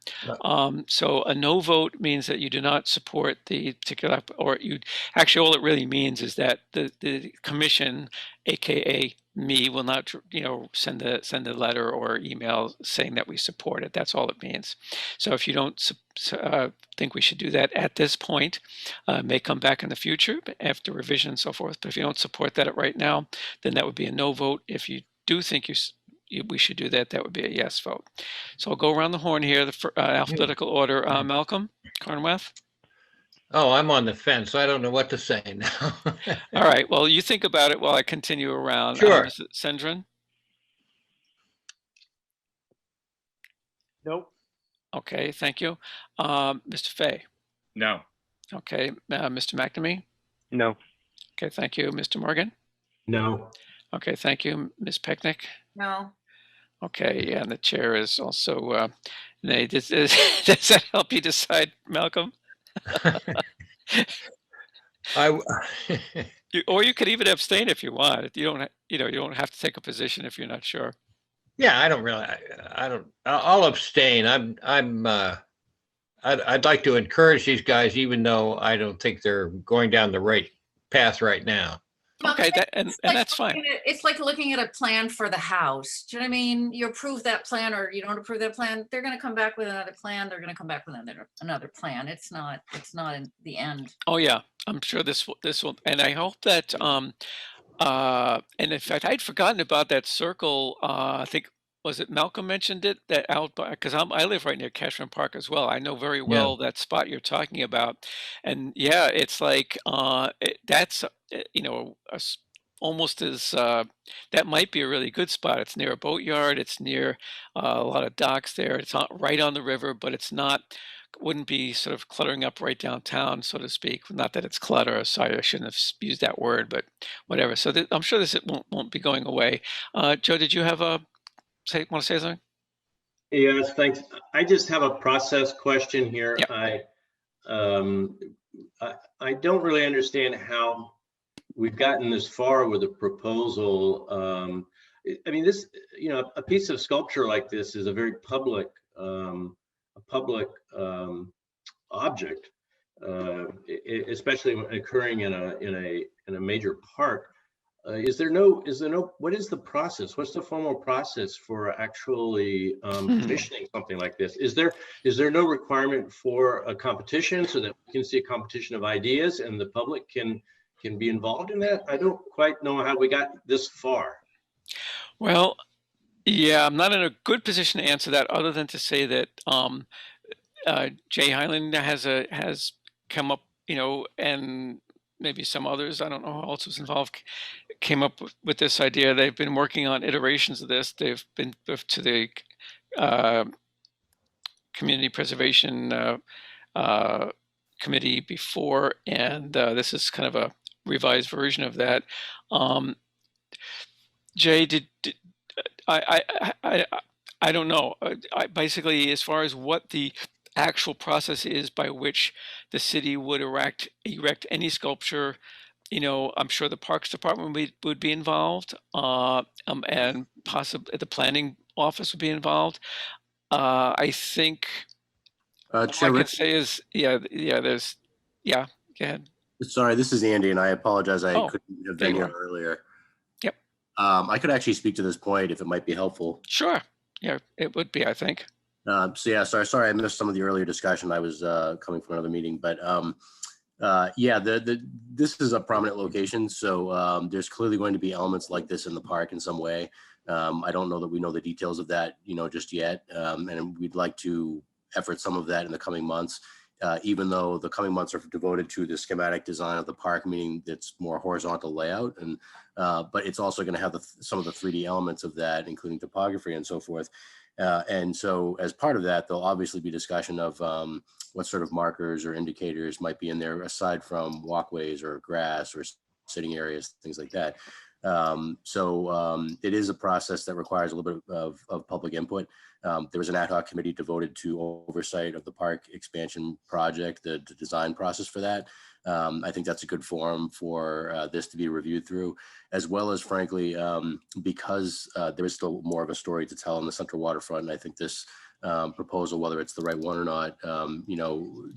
So a no vote means that you do not support the particular, or you actually all it really means is that the commission, aka me will not, send a letter or email saying that we support it. That's all it means. So if you don't think we should do that at this point, may come back in the future after revision and so forth. But if you don't support that right now, then that would be a no vote. If you do think we should do that, that would be a yes vote. So I'll go around the horn here, alphabetical order. Malcolm Carnwath. Oh, I'm on the fence. I don't know what to say now. All right. Well, you think about it while I continue around. Sure. Sendrin? Nope. Okay, thank you. Mr. Fay? No. Okay. Mr. McNamee? No. Okay, thank you. Mr. Morgan? No. Okay, thank you. Ms. Pecknick? No. Okay, yeah, and the chair is also nay. Does that help you decide, Malcolm? Or you could even abstain if you want. You don't have to take a position if you're not sure. Yeah, I don't really. I'll abstain. I'd like to encourage these guys, even though I don't think they're going down the right path right now. Okay, and that's fine. It's like looking at a plan for the house. Do you know what I mean? You approve that plan or you don't approve that plan, they're going to come back with another plan. They're going to come back with another plan. It's not in the end. Oh yeah, I'm sure this will, and I hope that and in fact, I'd forgotten about that circle. I think, was it Malcolm mentioned it, that out by, because I live right near Cashman Park as well. I know very well that spot you're talking about, and yeah, it's like that's almost as that might be a really good spot. It's near a boatyard. It's near a lot of docks there. It's not right on the river, but it's not. Wouldn't be sort of cluttering up right downtown, so to speak. Not that it's clutter. Sorry, I shouldn't have used that word, but whatever. So I'm sure this won't be going away. Joe, did you have want to say something? Yes, thanks. I just have a process question here. Yep. I don't really understand how we've gotten this far with a proposal. I mean, this, a piece of sculpture like this is a very public object, especially when occurring in a major park. Is there no, what is the process? What's the formal process for actually commissioning something like this? Is there no requirement for a competition so that we can see a competition of ideas and the public can be involved in that? I don't quite know how we got this far. Well, yeah, I'm not in a good position to answer that, other than to say that Jay Highland has come up, and maybe some others, I don't know who else was involved, came up with this idea. They've been working on iterations of this. They've been to the community preservation committee before, and this is kind of a revised version of that. Jay, I don't know. Basically, as far as what the actual process is by which the city would erect any sculpture, I'm sure the Parks Department would be involved, and possibly the planning office would be involved. I think all I could say is, go ahead. Sorry, this is Andy, and I apologize. I couldn't have been here earlier. Yep. I could actually speak to this point if it might be helpful. Sure. Yeah, it would be, I think. Sorry, I missed some of the earlier discussion. I was coming from another meeting, but this is a prominent location, so there's clearly going to be elements like this in the park in some way. I don't know that we know the details of that, just yet, and we'd like to effort some of that in the coming months. Even though the coming months are devoted to the schematic design of the park, meaning it's more horizontal layout, and but it's also going to have some of the 3D elements of that, including topography and so forth. And so as part of that, there'll obviously be discussion of what sort of markers or indicators might be in there, aside from walkways or grass or sitting areas, things like that. It is a process that requires a little bit of public input. There was an ad hoc committee devoted to oversight of the park expansion project, the design process for that. I think that's a good forum for this to be reviewed through, as well as, frankly, because there is still more of a story to tell on the central waterfront. And I think this proposal, whether it's the right one or not,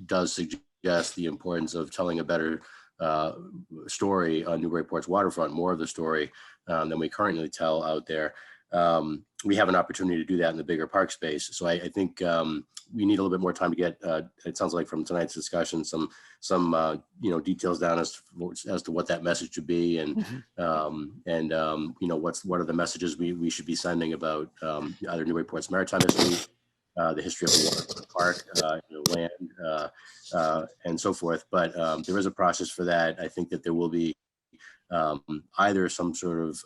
does suggest the importance of telling a better story on Newburyport's waterfront, more of the story, than we currently tell out there. We have an opportunity to do that in the bigger park space. So I think we need a little bit more time to get, it sounds like from tonight's discussion, some details down as to what that message should be, and what are the messages we should be sending about either Newburyport's maritime history, the history of the park, land, and so forth. But there is a process for that. I think that there will be either some sort of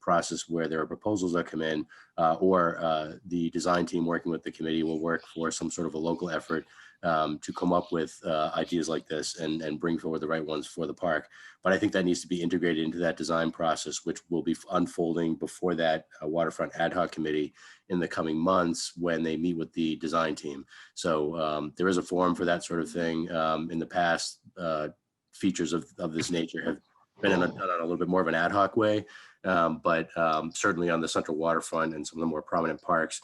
process where there are proposals that come in, or the design team working with the committee will work for some sort of a local effort to come up with ideas like this and bring forward the right ones for the park. But I think that needs to be integrated into that design process, which will be unfolding before that waterfront ad hoc committee in the coming months when they meet with the design team. So there is a forum for that sort of thing. In the past, features of this nature have been done on a little bit more of an ad hoc way. But certainly on the central waterfront and some of the more prominent parks,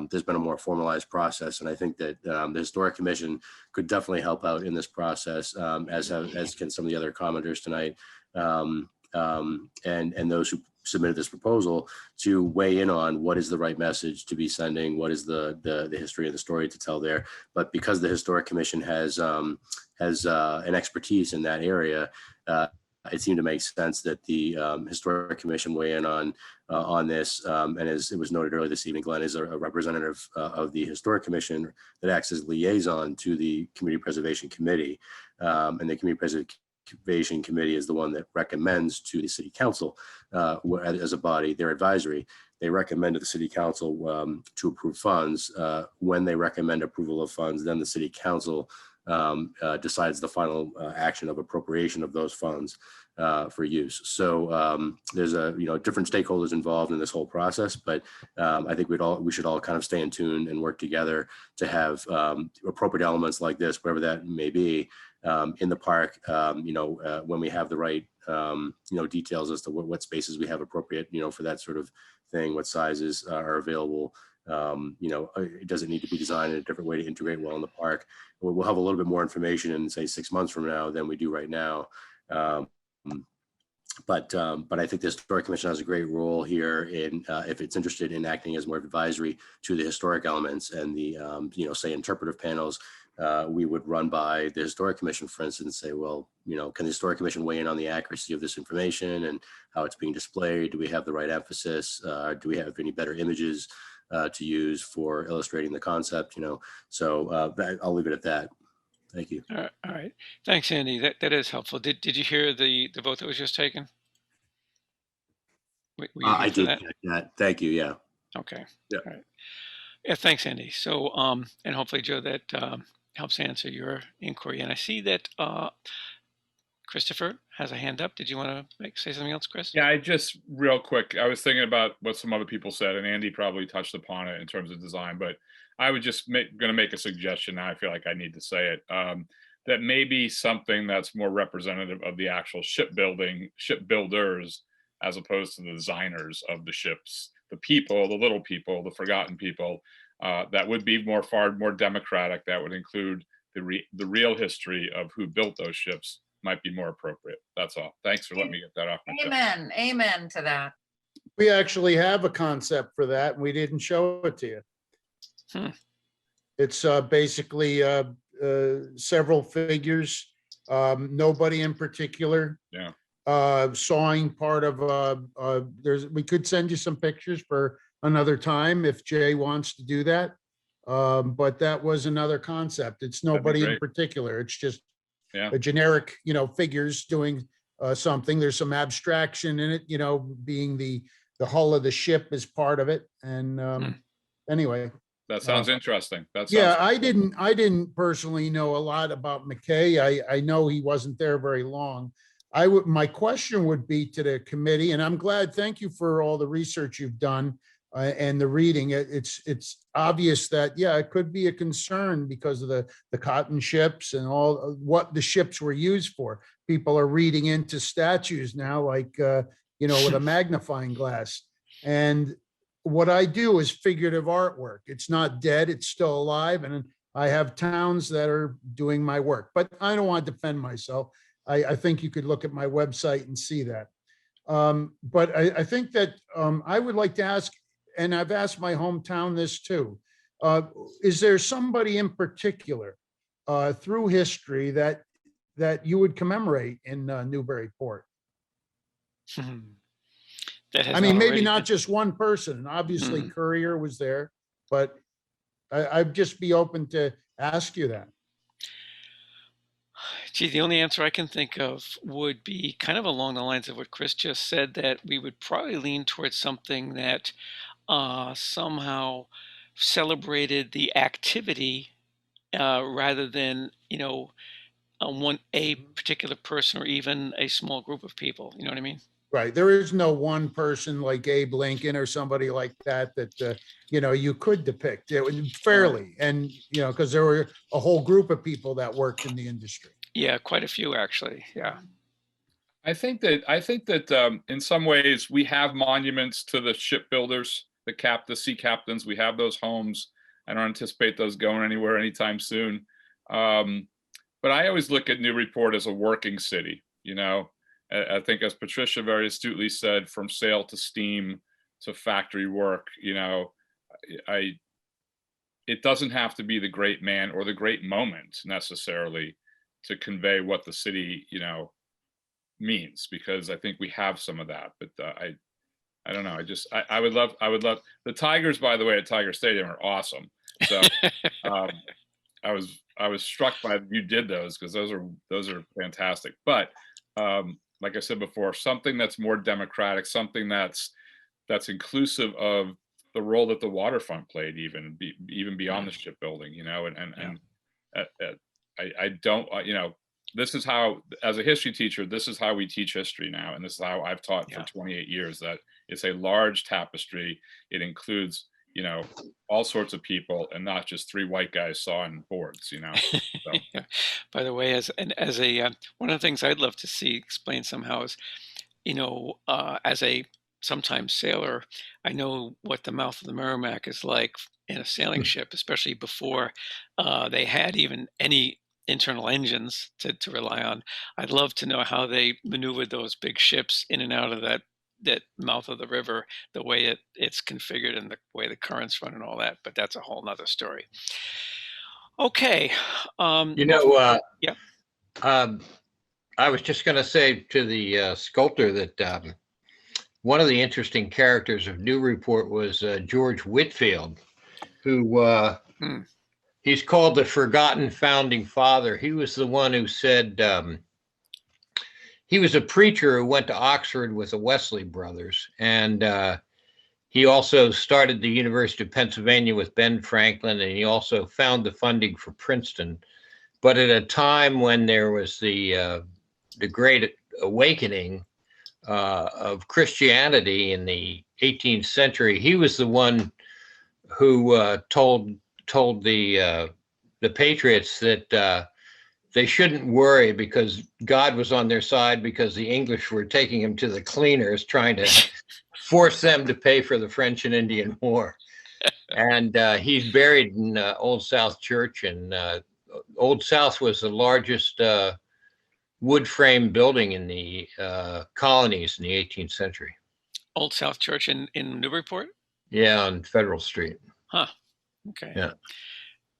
there's been a more formalized process. And I think that the Historic Commission could definitely help out in this process, as can some of the other commenters tonight, and those who submitted this proposal, to weigh in on what is the right message to be sending, what is the history and the story to tell there. But because the Historic Commission has an expertise in that area, it seemed to make sense that the Historic Commission weigh in on this. And as it was noted earlier this evening, Glenn is a representative of the Historic Commission that acts as liaison to the Community Preservation Committee. And the Community Preservation Committee is the one that recommends to the City Council as a body, their advisory. They recommend to the City Council to approve funds. When they recommend approval of funds, then the City Council decides the final action of appropriation of those funds for use. So there's different stakeholders involved in this whole process, but I think we should all kind of stay in tune and work together to have appropriate elements like this, whatever that may be, in the park. When we have the right details as to what spaces we have appropriate, for that sort of thing, what sizes are available. It doesn't need to be designed in a different way to integrate well in the park. We'll have a little bit more information in, say, 6 months from now than we do right now. But I think the Historic Commission has a great role here in, if it's interested in acting as more advisory to the historic elements and the, say, interpretive panels. We would run by the Historic Commission, for instance, and say, well, can the Historic Commission weigh in on the accuracy of this information and how it's being displayed? Do we have the right emphasis? Do we have any better images to use for illustrating the concept? So I'll leave it at that. Thank you. All right. Thanks, Andy. That is helpful. Did you hear the vote that was just taken? I did catch that. Thank you. Yeah. Okay. Yeah. All right. Yeah. Thanks, Andy. So, and hopefully, Joe, that helps answer your inquiry. And I see that Christopher has a hand up. Did you want to say something else, Chris? Yeah, real quick, I was thinking about what some other people said, and Andy probably touched upon it in terms of design, but I would just going to make a suggestion. Now I feel like I need to say it, that maybe something that's more representative of the actual shipbuilders, as opposed to the designers of the ships, the people, the little people, the forgotten people, that would be far more democratic. That would include the real history of who built those ships. Might be more appropriate. That's all. Thanks for letting me get that off my chest. Amen. Amen to that. We actually have a concept for that, and we didn't show it to you. It's basically several figures, nobody in particular. Yeah. Sawing part of we could send you some pictures for another time if Jay wants to do that. But that was another concept. It's nobody in particular. It's just a generic, figures doing something. There's some abstraction in it, being the hull of the ship is part of it. And anyway. That sounds interesting. I didn't personally know a lot about Mckay. I know he wasn't there very long. My question would be to the committee, and I'm glad, thank you for all the research you've done and the reading. It's obvious that, it could be a concern because of the cotton ships and all what the ships were used for. People are reading into statues now, like, with a magnifying glass. And what I do is figurative artwork. It's not dead, it's still alive. And I have towns that are doing my work, but I don't want to defend myself. I think you could look at my website and see that. But I think that I would like to ask, and I've asked my hometown this too. Is there somebody in particular through history that you would commemorate in Newburyport? I mean, maybe not just one person. Obviously, Courier was there, but I'd just be open to ask you that. Gee, the only answer I can think of would be kind of along the lines of what Chris just said, that we would probably lean towards something that somehow celebrated the activity rather than, a particular person or even a small group of people. You know what I mean? Right. There is no one person like Abe Lincoln or somebody like that you could depict fairly. And, because there were a whole group of people that worked in the industry. Yeah, quite a few actually. Yeah. I think that in some ways we have monuments to the shipbuilders, the sea captains. We have those homes. I don't anticipate those going anywhere anytime soon. But I always look at Newburyport as a working city. I think, as Patricia very astutely said, from sail to steam to factory work, it doesn't have to be the great man or the great moment necessarily to convey what the city, means, because I think we have some of that. But I don't know. I would love the Tigers, by the way, at Tiger Stadium are awesome. So I was struck by you did those, because those are fantastic. But like I said before, something that's more democratic, something that's inclusive of the role that the waterfront played, even beyond the shipbuilding, I don't, this is how, as a history teacher, this is how we teach history now. And this is how I've taught for 28 years, that it's a large tapestry. It includes, all sorts of people, and not just three white guys sawing boards, So. Yeah. By the way, as a one of the things I'd love to see explained somehow is, as a sometimes sailor, I know what the mouth of the Merrimack is like in a sailing ship, especially before they had even any internal engines to rely on. I'd love to know how they maneuvered those big ships in and out of that mouth of the river, the way it's configured and the way the currents run and all that. But that's a whole nother story. Okay. Yeah. I was just going to say to the sculptor that one of the interesting characters of Newburyport was George Whitfield, who he's called the forgotten founding father. He was the one who said, he was a preacher who went to Oxford with the Wesley brothers. And he also started the University of Pennsylvania with Ben Franklin, and he also found the funding for Princeton. But at a time when there was the Great Awakening of Christianity in the 18th century, he was the one who told the Patriots that they shouldn't worry because God was on their side, because the English were taking him to the cleaners, trying to force them to pay for the French and Indian War. And he's buried in Old South Church, and Old South was the largest wood frame building in the colonies in the 18th century. Old South Church in Newburyport? Yeah, on Federal Street. Huh. Okay. Yeah.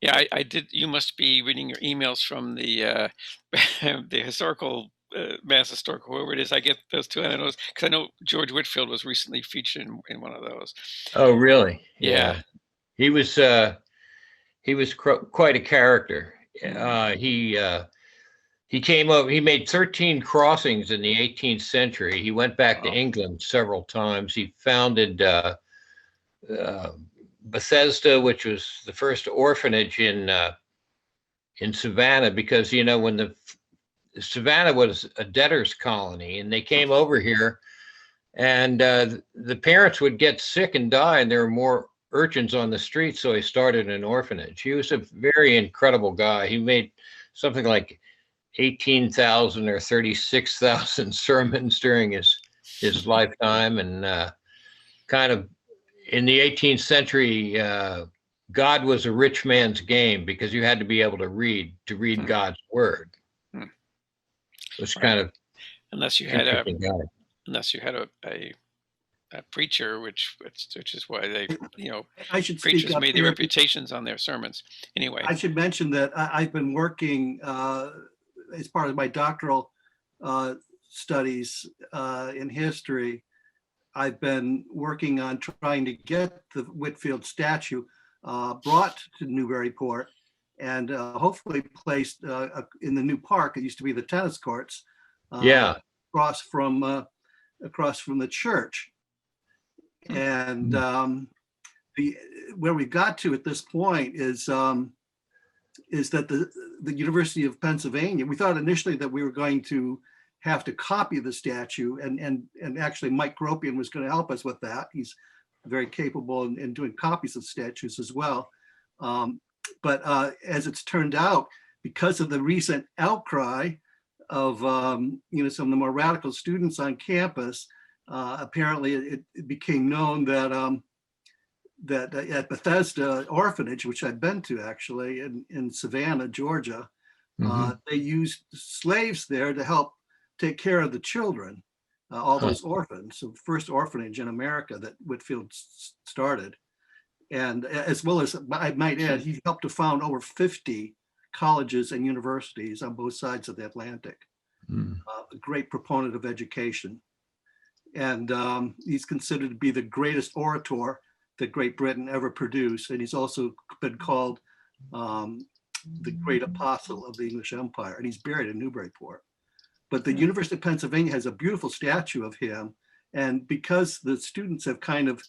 Yeah, I did. You must be reading your emails from the the historical Mass Historical, whoever it is. I get those two, and I know because I know George Whitfield was recently featured in one of those. Oh, really? Yeah. He was quite a character. He came over. He made 13 crossings in the 18th century. He went back to England several times. He founded Bethesda, which was the first orphanage in Savannah, because when the Savannah was a debtors colony, and they came over here, and the parents would get sick and die, and there were more urchins on the street, so he started an orphanage. He was a very incredible guy. He made something like 18,000 or 36,000 sermons during his lifetime, and kind of in the 18th century, God was a rich man's game, because you had to be able to read God's word. It was kind of unless you had unless you had a preacher, which is why they, I should speak preachers up made their here. reputations on their sermons. Anyway, I should mention that I've been working as part of my doctoral studies in history. I've been working on trying to get the Whitfield statue brought to Newburyport and hopefully placed in the new park. It used to be the tennis courts. Yeah. Across from the church. And where we got to at this point is that the University of Pennsylvania, we thought initially that we were going to have to copy the statue, and actually Mike Gropian was going to help us with that. He's very capable in doing copies of statues as well. But as it's turned out, because of the recent outcry of some of the more radical students on campus, apparently it became known that that at Bethesda Orphanage, which I've been to actually in Savannah, Georgia, they used slaves there to help take care of the children, all those orphans. So first orphanage in America that Whitfield started. And as well as, I might add, he helped to found over 50 colleges and universities on both sides of the Atlantic. A great proponent of education. And he's considered to be the greatest orator that Great Britain ever produced. And he's also been called the great apostle of the English Empire. And he's buried in Newburyport. But the University of Pennsylvania has a beautiful statue of him. And because the students have kind of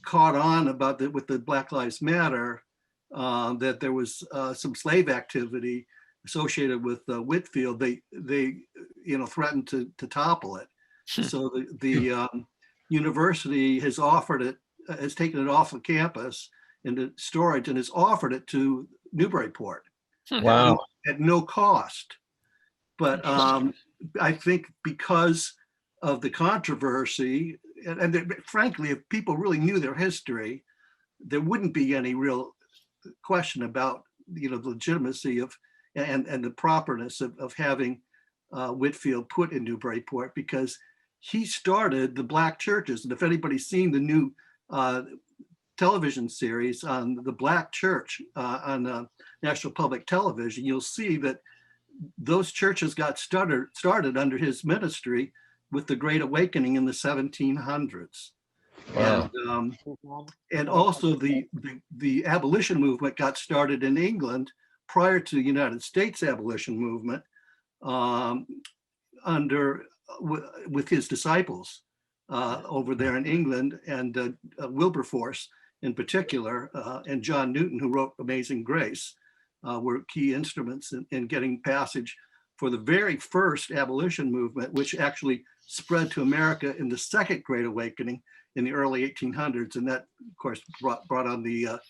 caught on about with the Black Lives Matter, that there was some slave activity associated with Whitfield, they threatened to topple it. So the university has offered it, has taken it off of campus into storage and has offered it to Newburyport. Wow. At no cost. But I think because of the controversy, and frankly, if people really knew their history, there wouldn't be any real question about the legitimacy of and the properness of having Whitfield put in Newburyport, because he started the Black churches. And if anybody's seen the new television series on the Black church on National Public Television, you'll see that those churches got started under his ministry with the Great Awakening in the 1700s. Wow. And also the abolition movement got started in England prior to the United States abolition movement with his disciples over there in England, and Wilberforce in particular, and John Newton, who wrote Amazing Grace, were key instruments in getting passage for the very first abolition movement, which actually spread to America in the Second Great Awakening in the early 1800s. And that, of course, brought on the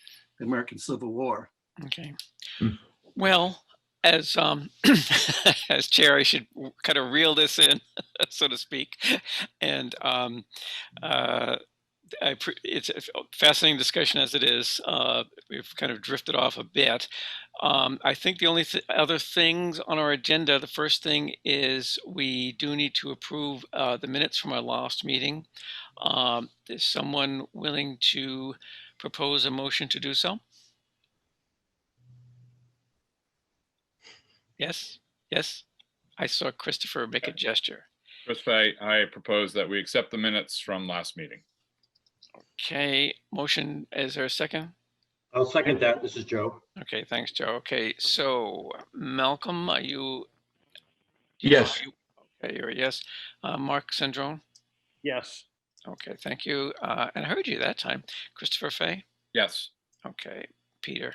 American Civil War. Okay. Well, as as chair, I should kind of reel this in, so to speak. And it's a fascinating discussion as it is. We've kind of drifted off a bit. I think the only other things on our agenda, the first thing is we do need to approve the minutes from our last meeting. Is someone willing to propose a motion to do so? Yes, yes. I saw Christopher make a gesture. Christopher, I propose that we accept the minutes from last meeting. Okay, motion, is there a second? I'll second that. This is Joe. Okay, thanks, Joe. Okay, so Malcolm, are you? Yes. Okay, you're a yes. Mark Sandrone? Yes. Okay, thank you. And I heard you that time. Christopher Fay? Yes. Okay, Peter?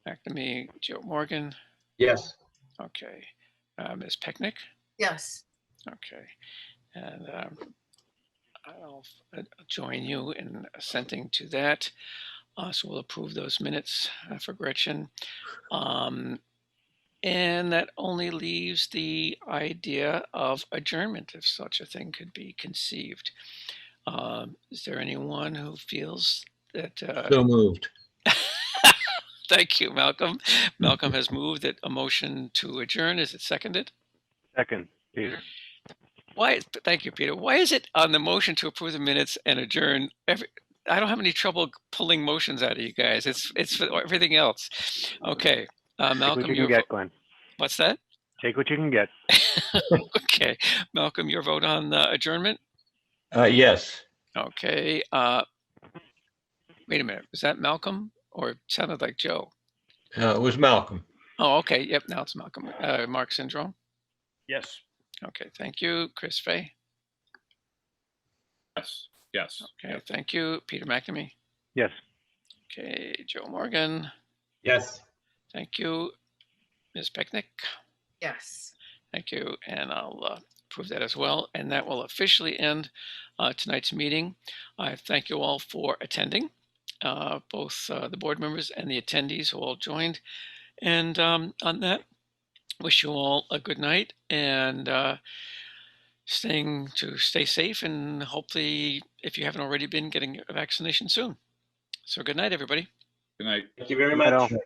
Back to me. Joe Morgan? Yes. Okay. Ms. Pecknick? Yes. Okay. And I'll join you in assenting to that. So we'll approve those minutes for Gretchen. And that only leaves the idea of adjournment, if such a thing could be conceived. Is there anyone who feels that? So moved. Thank you, Malcolm. Malcolm has moved that a motion to adjourn. Is it seconded? Second, Peter. Why? Thank you, Peter. Why is it on the motion to approve the minutes and adjourn? I don't have any trouble pulling motions out of you guys. It's for everything else. Okay, Take what Malcolm, you your can get, vote. Glenn. What's that? Take what you can get. Okay, Malcolm, your vote on adjournment. Yes. Okay. Wait a minute. Was that Malcolm or it sounded like Joe? It was Malcolm. Oh, okay. Yep. Now it's Malcolm. Mark Syndrome. Yes. Okay. Thank you, Chris Fay. Yes, yes. Okay. Yep. Thank you, Peter McNamee. Yes. Okay, Joe Morgan. Yes. Thank you, Ms. Pecknick. Yes. Thank you, and I'll approve that as well. And that will officially end tonight's meeting. I thank you all for attending, both the board members and the attendees who all joined. And on that, wish you all a good night and stay safe, and hopefully, if you haven't already been, getting a vaccination soon. So good night, everybody. Good night. Thank you very Night much. all.